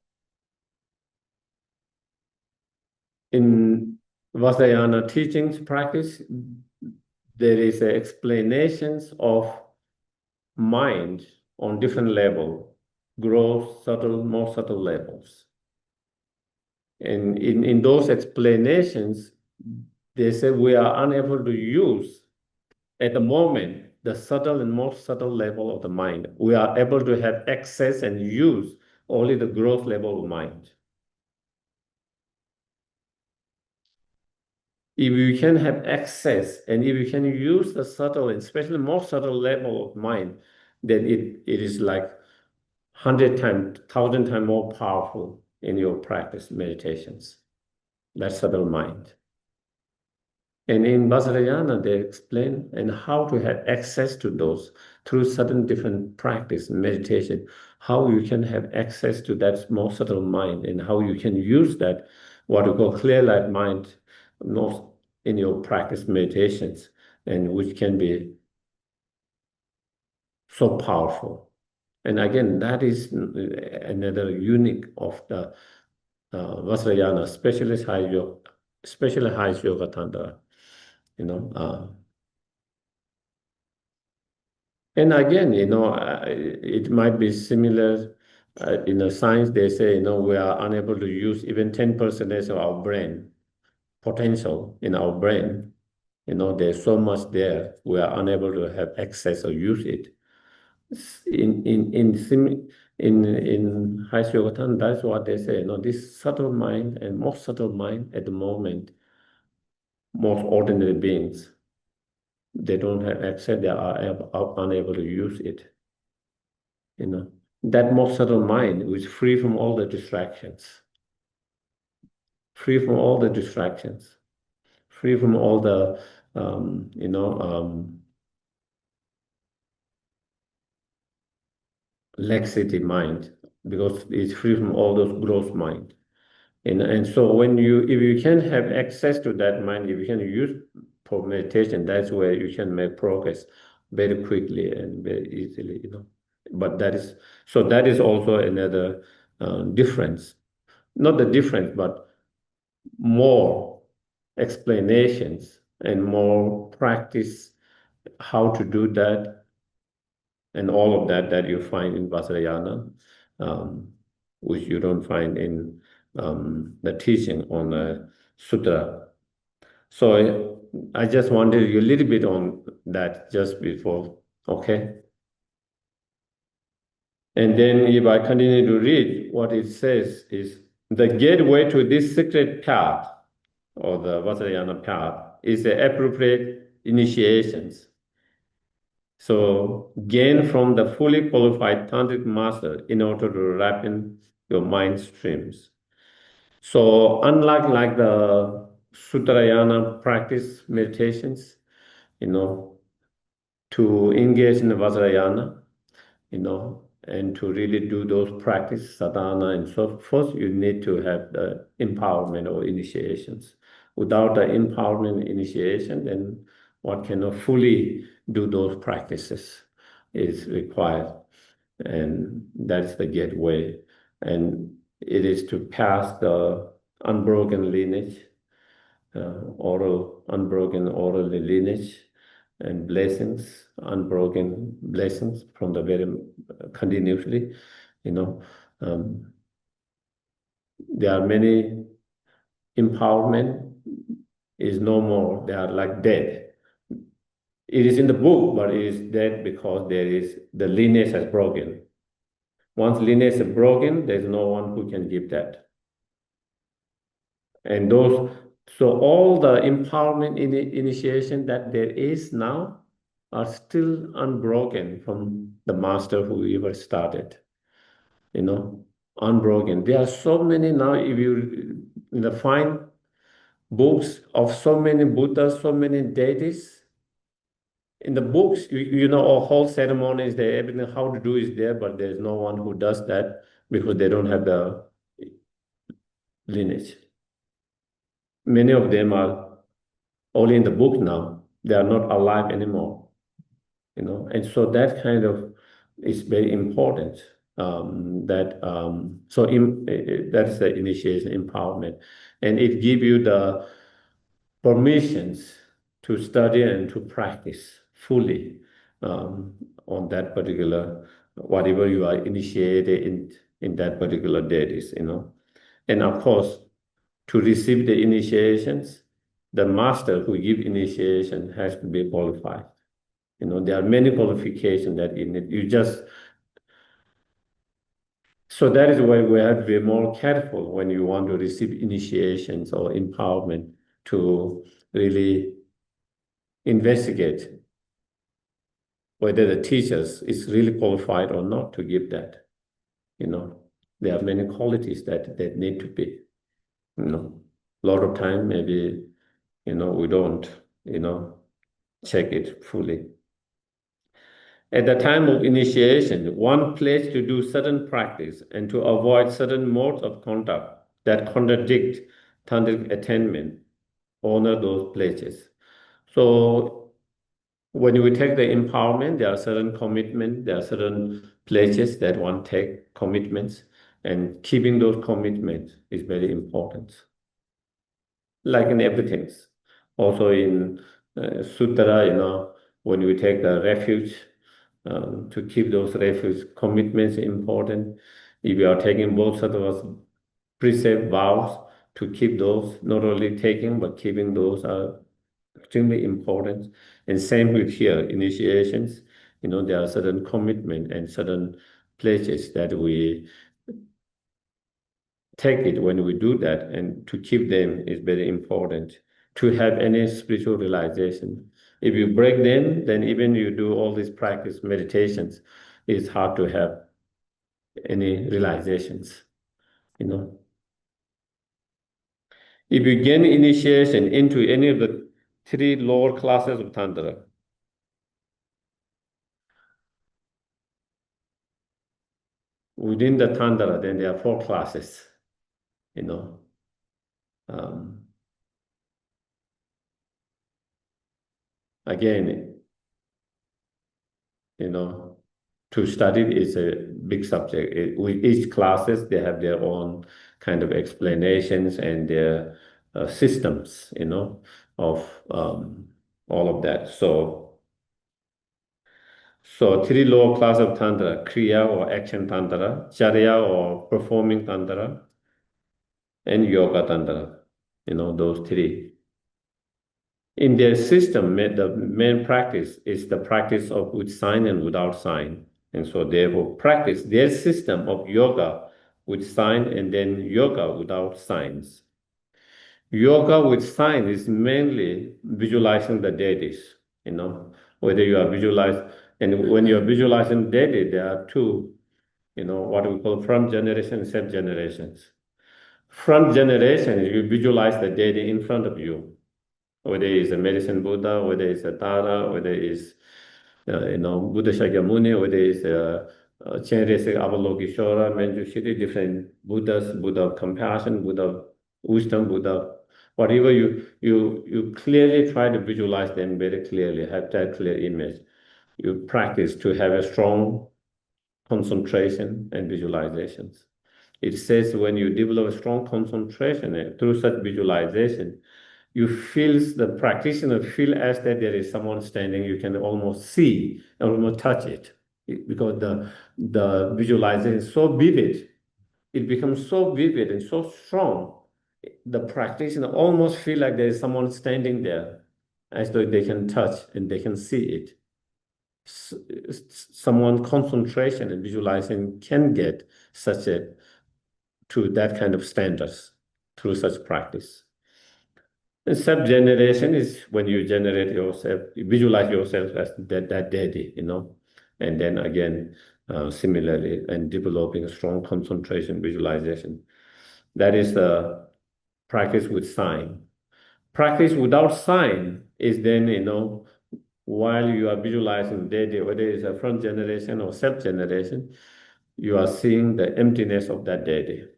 in Vajrayana teachings practice, there is explanations of mind on different level, gross, subtle, more subtle levels. And in those explanations, they say we are unable to use at the moment the subtle and more subtle level of the mind. We are able to have access and use only the gross level of mind. If you can have access and if you can use the subtle and especially more subtle level of mind, then it is like 100 times, 1,000 times more powerful in your practice meditations. That subtle mind. And in Vajrayana, they explain and how to have access to those through certain different practice, meditation, how you can have access to that more subtle mind and how you can use that, what we call clear light mind, most in your practice meditations, and which can be so powerful. And again, that is another unique of the Vajrayana, especially high yoga tantra, you know. And again, it might be similar. In science, they say, we are unable to use even 10% of our brain potential in our brain. There's so much there. We are unable to have access or use it. In high yoga, that's what they say. This subtle mind and most subtle mind at the moment, most ordinary beings, they don't have access. They are unable to use it. That most subtle mind is free from all the distractions, free from all the distractions, free from all the laxity mind, because it's free from all those gross mind. And so if you can have access to that mind, if you can use for meditation, that's where you can make progress very quickly and very easily. But that is also another difference. Not the difference, but more explanations and more practice how to do that, and all of that you find in Vajrayana, which you don't find in the teaching on the sutra. So I just wanted you a little bit on that just before, okay? And then if I continue to read, what it says is, the gateway to this secret path, or the Vajrayana path, is the appropriate initiations. So gain from the fully qualified tantric master in order to ripen your mind streams. So unlike like the Sutrayana practice meditations, to engage in the Vajrayana, and to really do those practice, sadhana and so forth, you need to have the empowerment or initiations. Without the empowerment initiation, then one cannot fully do those practices is required. And that's the gateway. And it is to pass the unbroken lineage, unbroken oral lineage, and blessings, unbroken blessings from the very continuously. There are many empowerment is no more. They are like dead. It is in the book, but it is dead because the lineage has broken. Once lineage is broken, there's no one who can give that. And so all the empowerment initiation that there is now are still unbroken from the master who ever started, unbroken. There are so many now, if you find books of so many Buddhas, so many deities, in the books, a whole ceremony is there, everything how to do is there, but there's no one who does that because they don't have the lineage. Many of them are only in the book now. They are not alive anymore, and so that kind of is very important. That's the initiation empowerment, and it gives you the permissions to study and to practice fully on that particular, whatever you are initiated in that particular deities, And of course, to receive the initiations, the master who give initiation has to be qualified. There are many qualifications that you need. So that is why we have to be more careful when you want to receive initiations or empowerment, to really investigate whether the teachers is really qualified or not to give that. There are many qualities that need to be. A lot of time maybe we don't check it fully. At the time of initiation, one pledged to do certain practice and to avoid certain modes of conduct that contradict tantric attainment. Honor those pledges. So when we take the empowerment, there are certain commitments, there are certain pledges that one take, commitments, and keeping those commitments is very important. Like in everything. Also in Sutra, when we take the refuge, to keep those refuge commitments important. If you are taking bodhisattvas precept vows, to keep those, not only taking, but keeping those are extremely important. And same with here, initiations, there are certain commitment and certain pledges that we take it when we do that, and to keep them is very important to have any spiritual realization. If you break them, then even you do all these practice meditations, it's hard to have any realizations, If you gain initiation into any of the three lower classes of Tantra, within the Tantra, then there are four classes, again, to study it is a big subject. With each classes, they have their own kind of explanations and their systems, of all of that. So three lower class of Tantra: Kriya or action Tantra, Charya or performing Tantra, and Yoga Tantra, those three. In their system, the main practice is the practice of with sign and without sign. And so they will practice their system of yoga with sign and then yoga without signs. Yoga with sign is mainly visualizing the deities, whether you are visualized, and when you're visualizing deity, there are two, what we call front generation and step generations. Front generation is you visualize the deity in front of you, whether it's a medicine Buddha, whether it's a Tara, whether it's Buddha Shakyamuni, whether it's Chenrezig Avalokiteshvara, Manjushri, different Buddhas, Buddha of compassion, Buddha of wisdom, Buddha, whatever you clearly try to visualize them very clearly, have that clear image. You practice to have a strong concentration and visualizations. It says when you develop a strong concentration through such visualization, you feel, the practitioner feel as that there is someone standing, you can almost see, almost touch it, because the visualization is so vivid. It becomes so vivid and so strong. The practitioner almost feel like there is someone standing there, as though they can touch and they can see it. Someone concentration and visualizing can get to that kind of standards through such practice. And sub-generation is when you generate yourself, you visualize yourself as that deity, and then again, similarly, and developing a strong concentration visualization. That is the practice with sign. Practice without sign is then, while you are visualizing deity, whether it's a front generation or sub-generation, you are seeing the emptiness of that deity,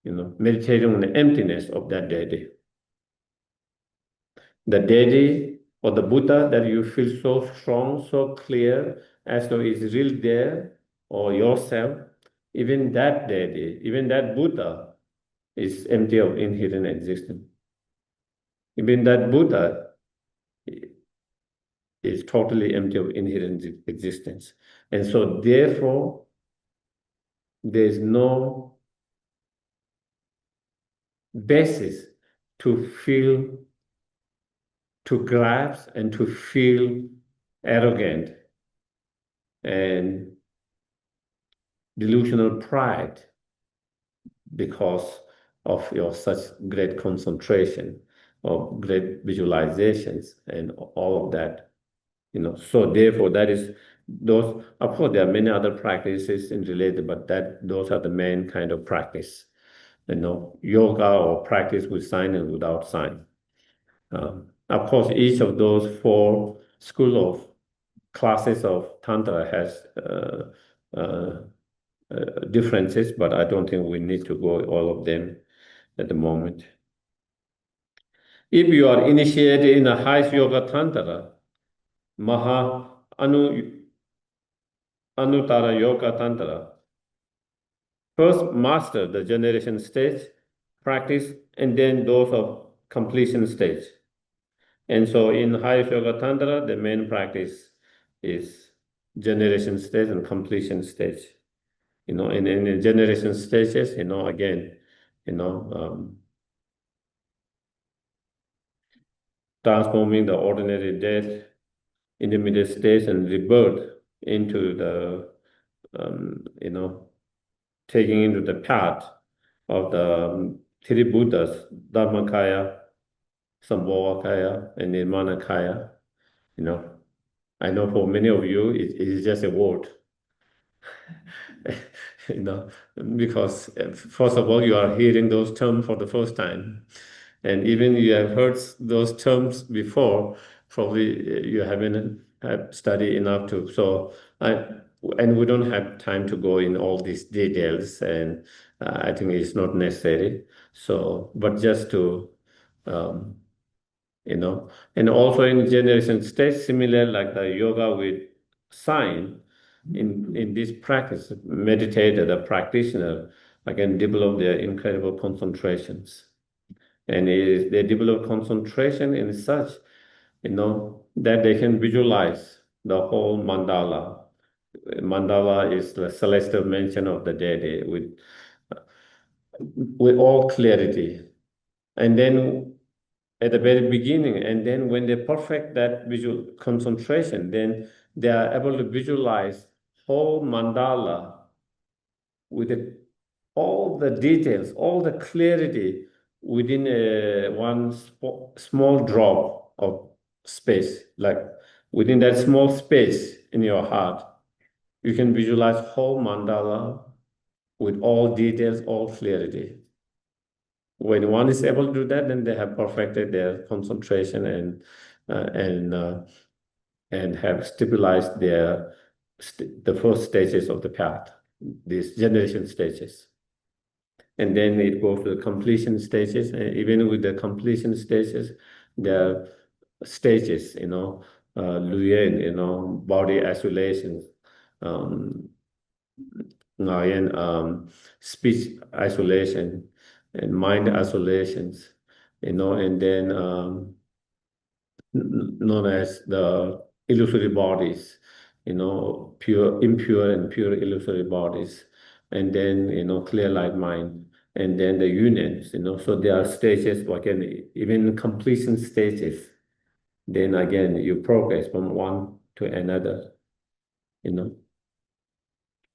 meditating on the emptiness of that deity. The deity or the Buddha that you feel so strong, so clear, as though it's real there, or yourself, even that deity, even that Buddha is empty of inherent existence. Even that Buddha is totally empty of inherent existence. And so therefore, there's no basis to feel, to grasp, and to feel arrogant and delusional pride because of your such great concentration or great visualizations and all of that, So therefore, that is those. Of course, there are many other practices in related, but those are the main kind of practice, yoga or practice with sign and without sign. Of course, each of those four school of classes of Tantra has differences, but I don't think we need to go all of them at the moment. If you are initiated in the highest yoga Tantra, Maha Anuttara Yoga Tantra. First, master the generation stage, practice, and then those of completion stage. And so in High Yoga Tantra, the main practice is generation stage and completion stage. In the generation stages, again, transforming the ordinary death, intermediate stage, and rebirth into the, taking into the path of the three Buddhas, Dharmakaya, Sambhogakaya, and Nirmanakaya. I know for many of you, it is just a word. Because first of all, you are hearing those terms for the first time. And even you have heard those terms before, probably you haven't have studied enough to. And we don't have time to go in all these details, and I think it's not necessary. But just to, and also in generation stage, similar like the yoga with sign, in this practice, meditator, the practitioner, again, develop their incredible concentrations. And they develop concentration in such, that they can visualize the whole mandala. Mandala is the celestial mansion of the deity with all clarity. And then at the very beginning, and then when they perfect that visual concentration, then they are able to visualize whole mandala with all the details, all the clarity within one small drop of space. Like within that small space in your heart, you can visualize whole mandala with all details, all clarity. When one is able to do that, then they have perfected their concentration and have stabilized the first stages of the path, these generation stages. And then it goes to the completion stages. And even with the completion stages, there are stages, Luyen, body isolation, speech isolation, and mind isolations, and then known as the illusory bodies, pure, impure and pure illusory bodies, and then, clear light mind, and then the unions, so there are stages, again, even completion stages. Then again, you progress from one to another,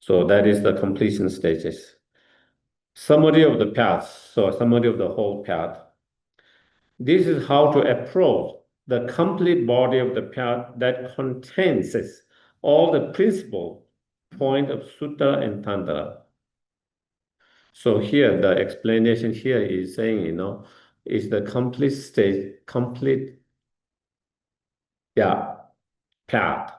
So that is the completion stages. Summary of the path, so summary of the whole path. This is how to approach the complete body of the path that contains all the principal point of Sutta and Tantra. So here, the explanation here is saying, is the complete state, path,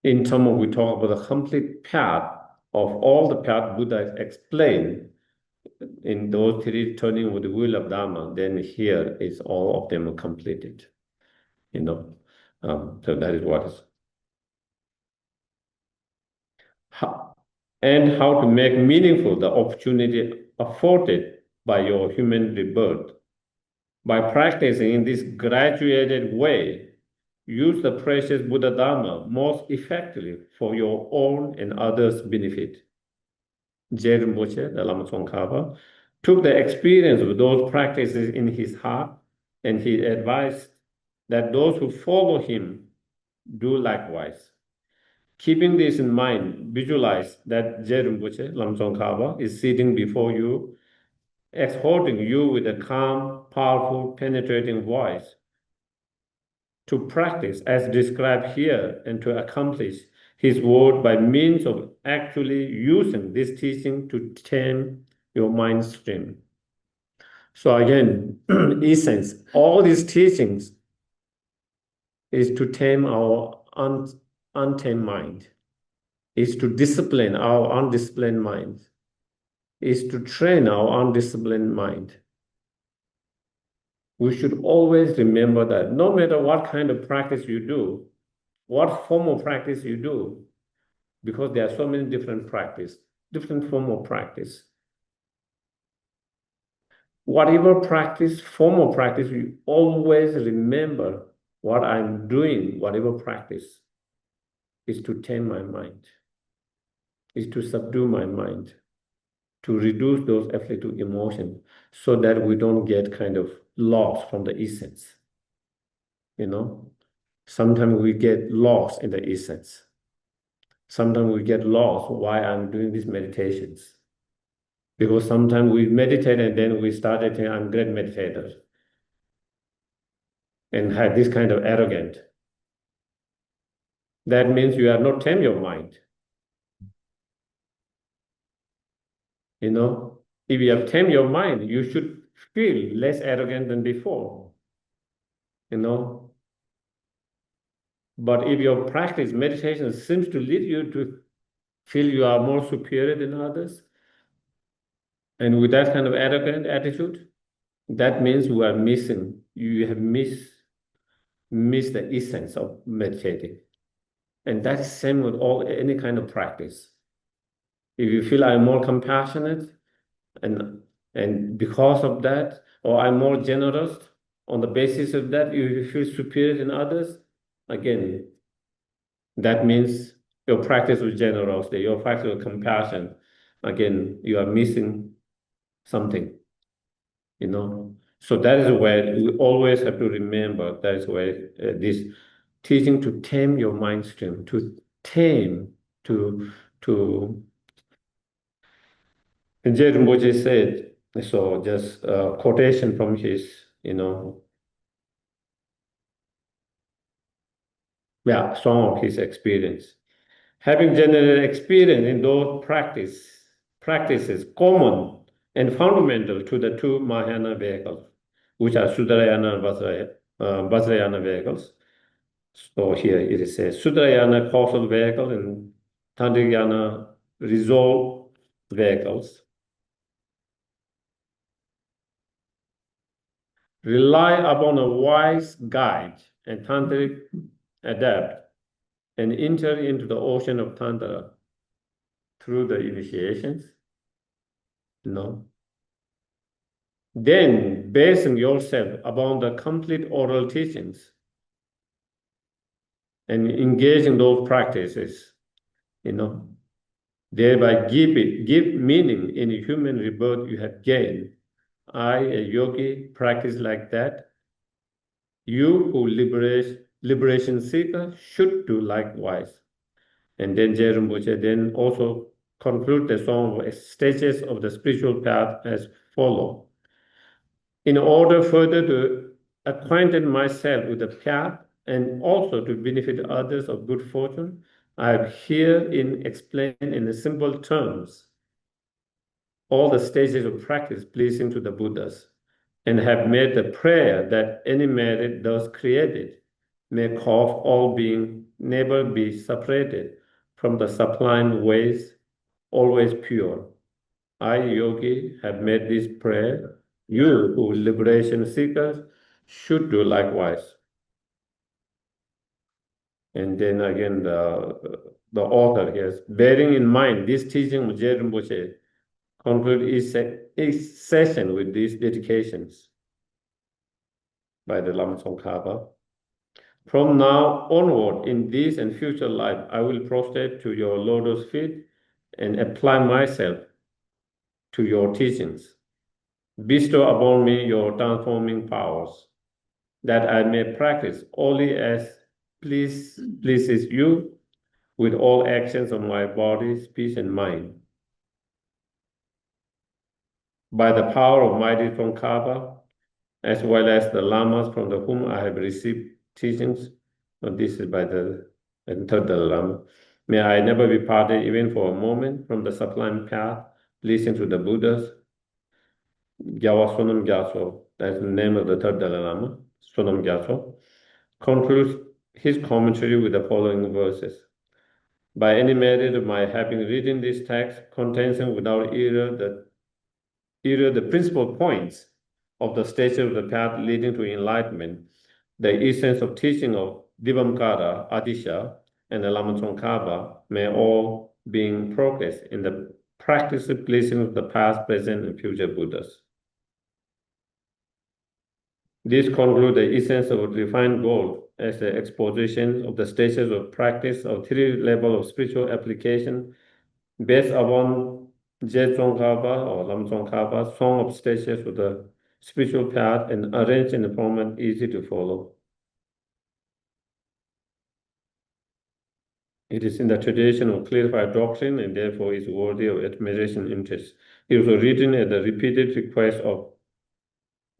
In terms of, we talk about the complete path of all the path Buddha explained in those three turning with the wheel of Dharma, then here is all of them completed, so that is what is. And how to make meaningful the opportunity afforded by your human rebirth. By practicing in this graduated way, use the precious Buddha Dharma most effectively for your own and others' benefit. Je Rinpoche, the Lama Tsongkhapa, took the experience of those practices in his heart, and he advised that those who follow him do likewise. Keeping this in mind, visualize that Je Rinpoche, Lama Tsongkhapa, is sitting before you, exhorting you with a calm, powerful, penetrating voice to practice as described here and to accomplish his word by means of actually using this teaching to tame your mind stream. So again, essence, all these teachings is to tame our untamed mind, is to discipline our undisciplined mind, is to train our undisciplined mind. We should always remember that no matter what kind of practice you do, what form of practice you do, because there are so many different practice, different form of practice. Whatever practice, form of practice, you always remember what I'm doing, whatever practice, is to tame my mind, is to subdue my mind, to reduce those afflictive emotions so that we don't get kind of lost from the essence. Sometimes we get lost in the essence. Sometimes we get lost why I'm doing these meditations. Because sometimes we meditate and then we started saying, I'm a great meditator. And had this kind of arrogant. That means you have not tamed your mind. If you have tamed your mind, you should feel less arrogant than before. But if your practice, meditation, seems to lead you to feel you are more superior than others, and with that kind of arrogant attitude, that means you have missed the essence of meditating. And that's the same with any kind of practice. If you feel I'm more compassionate and because of that, or I'm more generous, on the basis of that, you feel superior than others, again, that means your practice of generosity, your practice of compassion, again, you are missing something, So that is where we always have to remember, that is where this teaching to tame your mind stream, to tame, to and J. Rinpoche said, so just a quotation from his, song of his experience. Having general experience in those practices common and fundamental to the two Mahayana vehicles, which are Sudarayana and Vajrayana vehicles. So here it says Sudarayana causal vehicle and Tantrayana resolve vehicles. Rely upon a wise guide and tantric adept and enter into the ocean of Tantra through the initiations. Then basing yourself upon the complete oral teachings and engage in those practices, thereby give meaning in the human rebirth you have gained. I, a yogi, practice like that. You who liberation seeker should do likewise. And then J. Rinpoche then also conclude the song with stages of the spiritual path as follow. In order further to acquaint myself with the path and also to benefit others of good fortune, I have herein explained in simple terms all the stages of practice pleasing to the Buddhas, and have made the prayer that any merit thus created may cause all being never be separated from the sublime ways, always pure. I, yogi, have made this prayer. You, who liberation seekers, should do likewise. And then again, the author here, bearing in mind this teaching of J. Rinpoche, conclude each session with these dedications by the Lama Tsongkhapa. From now onward, in this and future life, I will prostrate to your lotus feet and apply myself to your teachings. Bestow upon me your transforming powers, that I may practice only as pleases you with all actions of my body, speech, and mind. By the power of mighty Tsongkhapa, as well as the lamas from whom I have received teachings, and this is by the Third Dalai Lama, may I never be parted even for a moment from the sublime path, listening to the Buddhas. Sonam Gyatso, that's the name of the Third Dalai Lama, Sonam Gyatso, concludes his commentary with the following verses. By any merit of my having written this text, contains without error the principal points of the stages of the path leading to enlightenment, the essence of teaching of Dibamkara, Adisha, and the Lama Tsongkhapa may all be in progress in the practice of pleasing of the past, present, and future Buddhas. This concludes the essence of a refined goal as the exposition of the stages of practice of three levels of spiritual application based upon Je Tsongkhapa or Lam Tsongkhapa, Song of Stages of the spiritual path, and arranged in a format easy to follow. It is in the tradition of clarified doctrine and therefore is worthy of admiration and interest. It was written at the repeated request of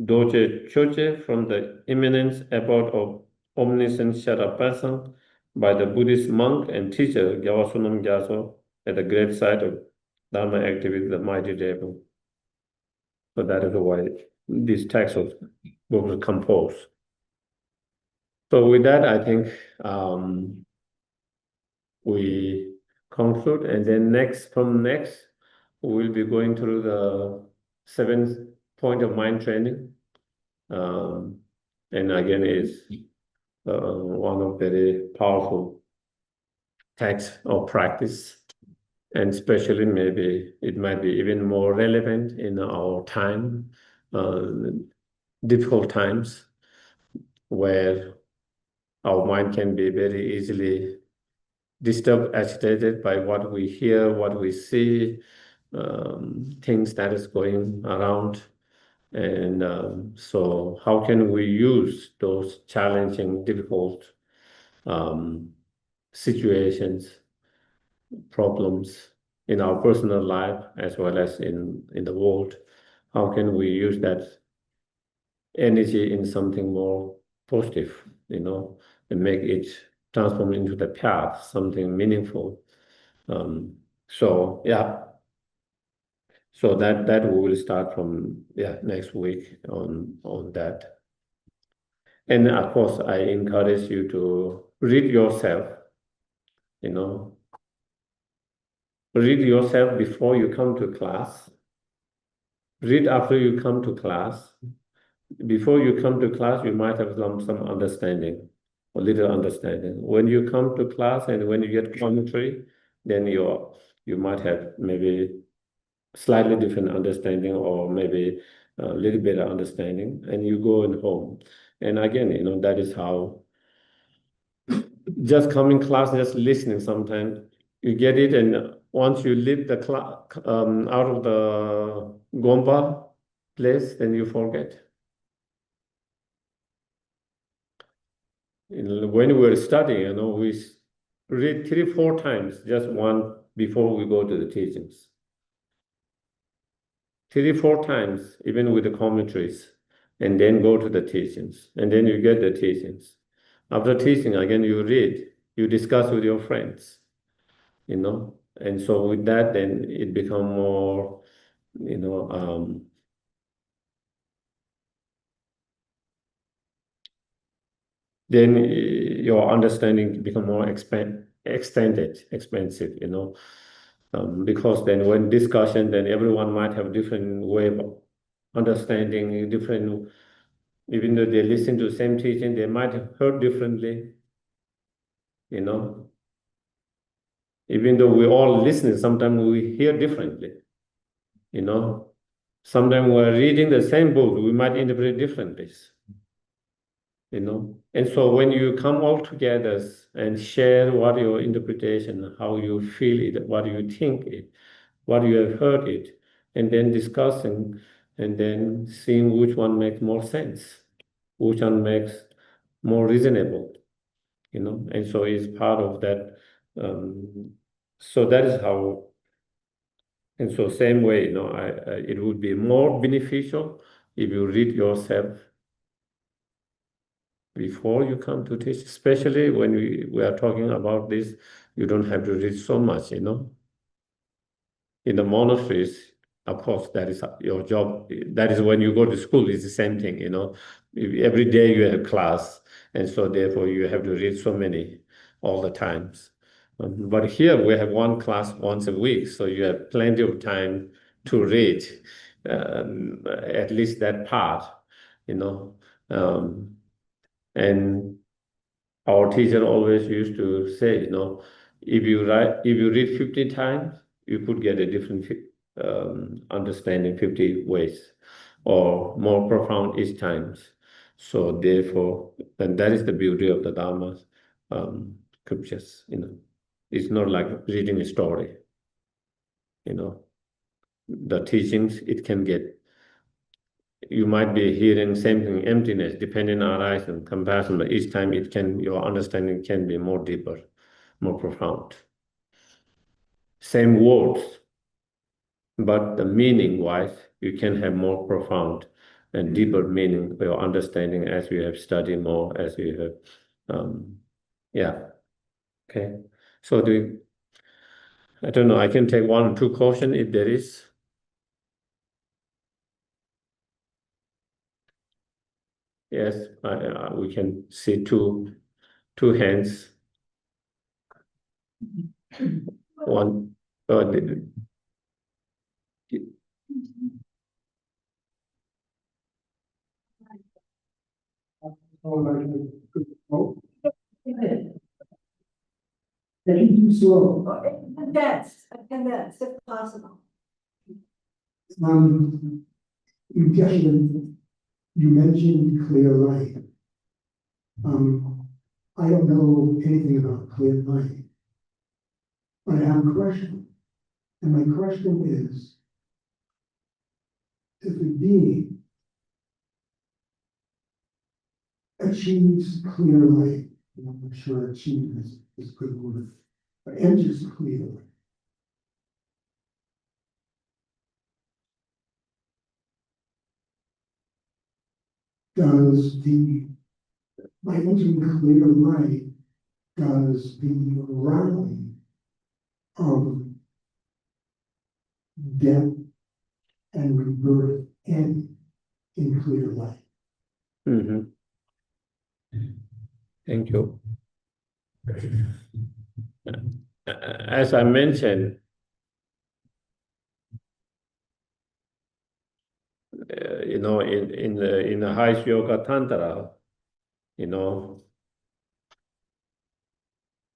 Doje Choche from the eminence abode of omniscient Sherab by the Buddhist monk and teacher Sonam Gyatso at the great site of Dharma activity, the mighty devil. So that is why this text was composed. So with that, I think we conclude, and then next, we'll be going through the 7th point of mind training. And again, is one of very powerful texts of practice, and especially maybe it might be even more relevant in our time, difficult times, where our mind can be very easily disturbed, agitated by what we hear, what we see, things that is going around. And so how can we use those challenging, difficult situations, problems in our personal life as well as in the world? How can we use that energy in something more positive, and make it transform into the path, something meaningful? So that we will start from next week on that. And of course, I encourage you to read yourself, read yourself before you come to class, read after you come to class. Before you come to class, you might have some understanding, a little understanding. When you come to class and when you get commentary, then you might have maybe slightly different understanding or maybe a little better understanding, and you go in home. And again, that is how just coming class, just listening, sometimes you get it, and once you leave the class out of the Gompa place, then you forget. When we were studying, we read 3-4 times, just one before we go to the teachings. 3-4 times, even with the commentaries, and then go to the teachings, and then you get the teachings. After teaching, again, you read, you discuss with your friends, and so with that, then it become more, then your understanding become more extended, expensive, because then when discussion, then everyone might have different way of understanding, different, even though they listen to the same teaching, they might have heard differently, even though we all listen, sometimes we hear differently, sometimes we're reading the same book, we might interpret differently, and so when you come all together and share what your interpretation, how you feel it, what you think it, what you have heard it, and then discussing, and then seeing which one makes more sense, which one makes more reasonable, and so it's part of that. So that is how, and so same way, it would be more beneficial if you read yourself before you come to teach, especially when we are talking about this. You don't have to read so much, in the monasteries. Of course, that is your job. That is when you go to school, it's the same thing, every day you have class, and so therefore you have to read so many all the times. But here we have one class once a week, so you have plenty of time to read, at least that part, and our teacher always used to say, if you read 50 times, you could get a different understanding 50 ways or more profound each time. So therefore, and that is the beauty of the Dharma scriptures, It's not like reading a story, The teachings, you might be hearing same thing, emptiness, depending on arising, compassion, but each time your understanding can be more deeper, more profound. Same words, but the meaning-wise, you can have more profound and deeper meaning for your understanding as you have studied more, as you have, yeah. Okay. So I don't know, I can take one or two questions if there is. Yes, we can see two hands. One. Oh, So, condense, if possible. Geshe, you mentioned clear light. I don't know anything about clear light, but I have a question. And my question is, if a being achieves clear light, I'm not sure achieve is a good word, but enters clear light, by entering clear light, does the reality of death and rebirth end in clear light? Mm-hmm. Thank you. As I mentioned, in the highest yoga tantra,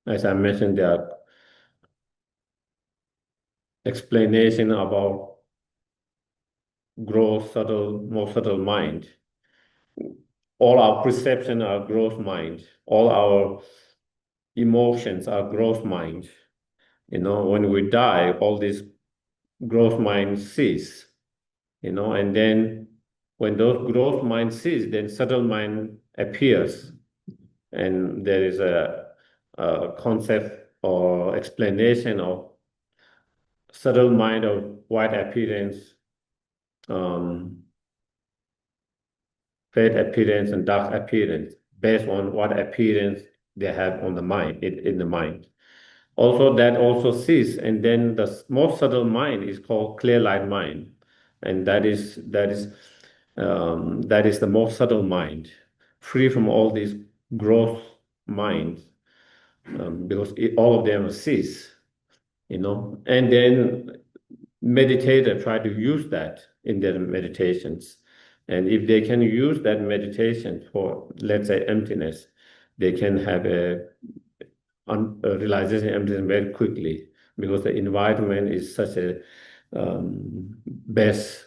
as I mentioned, there are explanation about more subtle mind. All our perception are gross mind. All our emotions are gross mind. When we die, all this gross mind cease. And then when those gross mind cease, then subtle mind appears. And there is a concept or explanation of subtle mind of white appearance, faint appearance, and dark appearance, based on what appearance they have on the mind, in the mind. Also, that also sees, and then the most subtle mind is called clear light mind, and that is the most subtle mind, free from all these gross minds, because all of them cease, and then meditator try to use that in their meditations. And if they can use that meditation for, let's say, emptiness, they can have a realization of emptiness very quickly, because the environment is such a best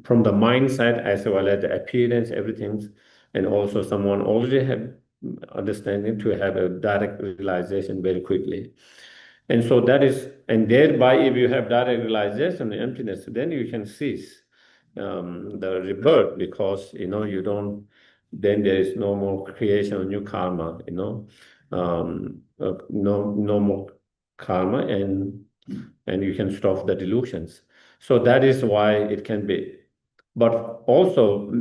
from the mindset as well as the appearance, everything. And also someone already have understanding to have a direct realization very quickly. And so that is, and thereby, if you have direct realization of emptiness, then you can cease the rebirth, because you don't. Then there is no more creation of new karma. No more karma, and you can stop the delusions. So that is why it can be. But also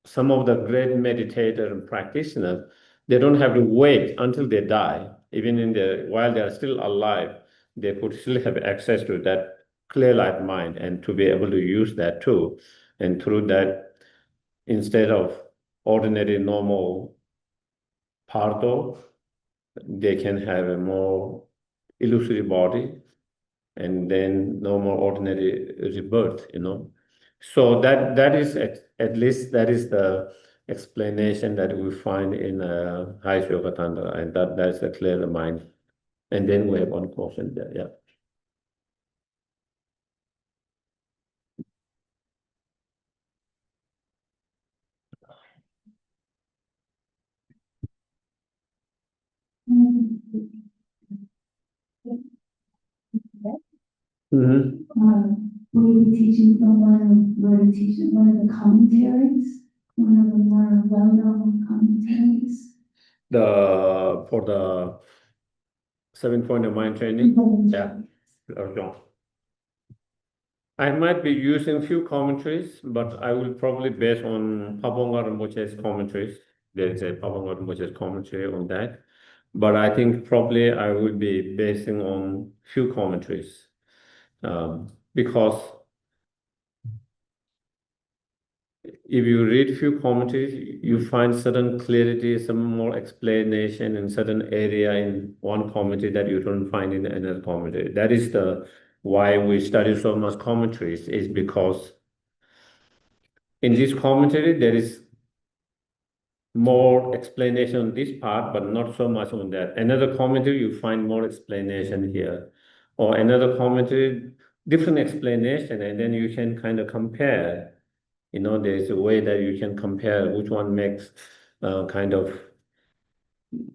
some of the great meditator and practitioners, they don't have to wait until they die. Even while they are still alive, they could still have access to that clear light mind, and to be able to use that too. And through that, instead of ordinary normal pardo, they can have a more illusory body, and then no more ordinary rebirth, So that is at least that is the explanation that we find in High Yoga Tantra, and that's a clear mind. And then we have one question there, yeah. Will you be teaching from one of the commentaries, one of the more well-known commentaries? For the 7-point of mind training, yeah. I might be using few commentaries, but I will probably base on Pabonga Rinpoche's commentaries. There is a Pabonga Rinpoche's commentary on that. But I think probably I will be basing on few commentaries. Because if you read few commentaries, you find certain clarity, some more explanation in certain area in one commentary that you don't find in another commentary. That is why we study so much commentaries, is because in this commentary there is more explanation on this part, but not so much on that. Another commentary, you find more explanation here, or another commentary, different explanation, and then you can kind of compare. There's a way that you can compare which one makes kind of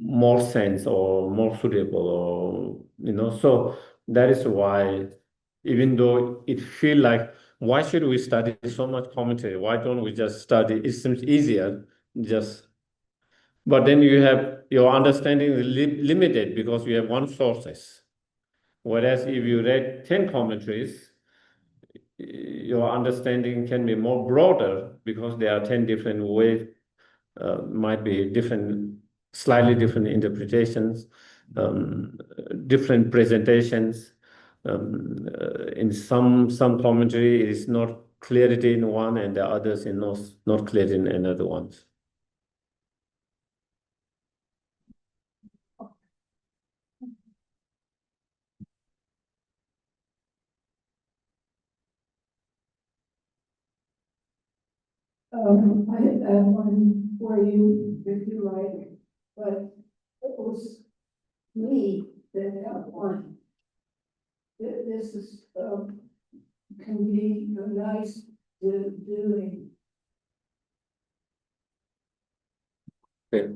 more sense or more suitable, or so that is why, even though it feel like, why should we study so much commentary? Why don't we just study? It seems easier, but then you have your understanding is limited because you have one sources. Whereas if you read 10 commentaries, your understanding can be more broader because there are 10 different ways, might be slightly different interpretations, different presentations. In some commentary, it is not clarity in one, and the others is not clear in another ones. I had one for you, if you like, but it was me that had one. This is, can be a nice doing. Okay.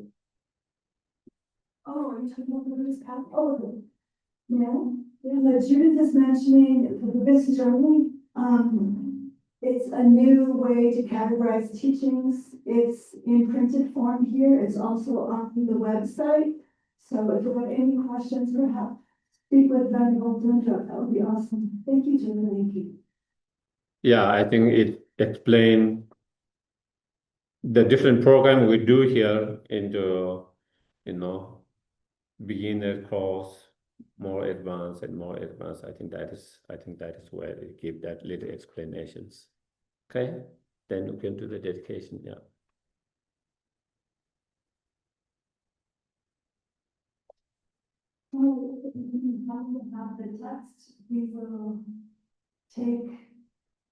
Oh, are you talking about the Buddhist path? Oh, no. Judith is mentioning the Buddhist journey. It's a new way to categorize teachings. It's in printed form here. It's also on the website. So if you have any questions, perhaps speak with Venerable Dundra. That would be awesome. Thank you, Judith. Thank you. Yeah, I think it explains the different program we do here in the, beginner course, more advanced and more advanced. I think that is where they give that little explanations. Okay, then we can do the dedication. Yeah. Well, we have the text. We will take,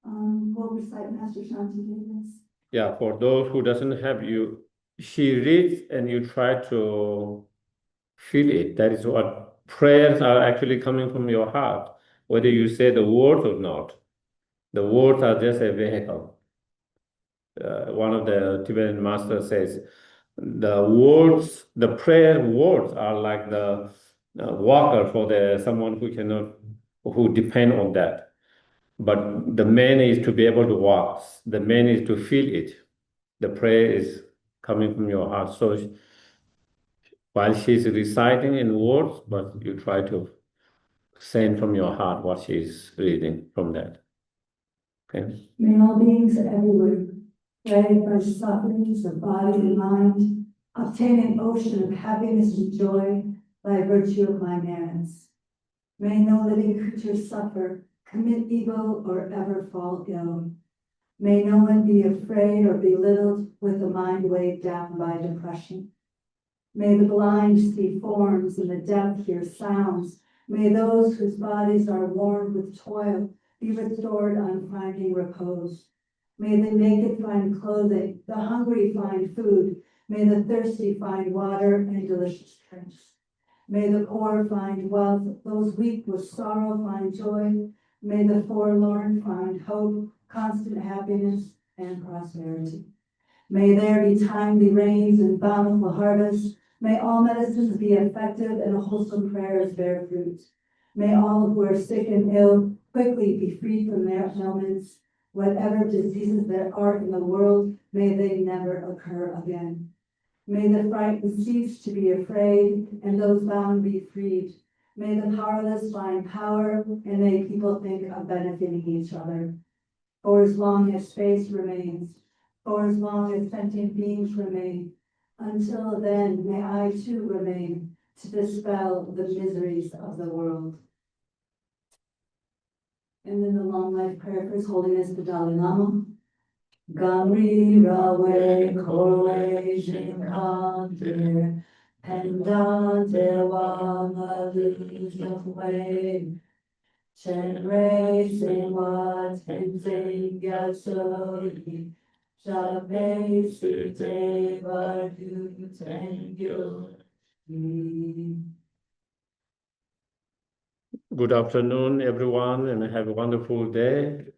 we'll recite Master Shantideva's. Yeah, for those who doesn't have you, she reads and you try to feel it. That is what prayers are actually coming from your heart, whether you say the words or not. The words are just a vehicle. One of the Tibetan masters says, the prayer words are like the walker for someone who depend on that. But the main is to be able to walk. The main is to feel it. The prayer is coming from your heart. So while she's reciting in words, but you try to send from your heart what she's reading from that. Okay. May all beings everywhere, plagued by sufferings of body and mind, obtain an ocean of happiness and joy by virtue of my merits. May no living creature suffer, commit evil, or ever fall ill. May no one be afraid or belittled with a mind weighed down by depression. May the blind see forms and the deaf hear sounds. May those whose bodies are worn with toil be restored on finding repose. May the naked find clothing, the hungry find food, may the thirsty find water and delicious drinks. May the poor find wealth, those weak with sorrow find joy, may the forlorn find hope, constant happiness, and prosperity. May there be timely rains and bountiful harvests. May all medicines be effective and wholesome prayers bear fruit. May all who are sick and ill quickly be freed from their ailments. Whatever diseases there are in the world, may they never occur again. May the frightened cease to be afraid, and those bound be freed. May the powerless find power, and may people think of benefiting each other. For as long as space remains, for as long as sentient beings remain, until then may I too remain to dispel the miseries of the world. And then the long life prayer for His Holiness the Dalai Lama. Gamri rawe correlation kantir, pendante wa malus way. Chen Rei Sing Wa Tenzing Gyatso Shape Sute Vadu Tengyo. Good afternoon, everyone, and have a wonderful day.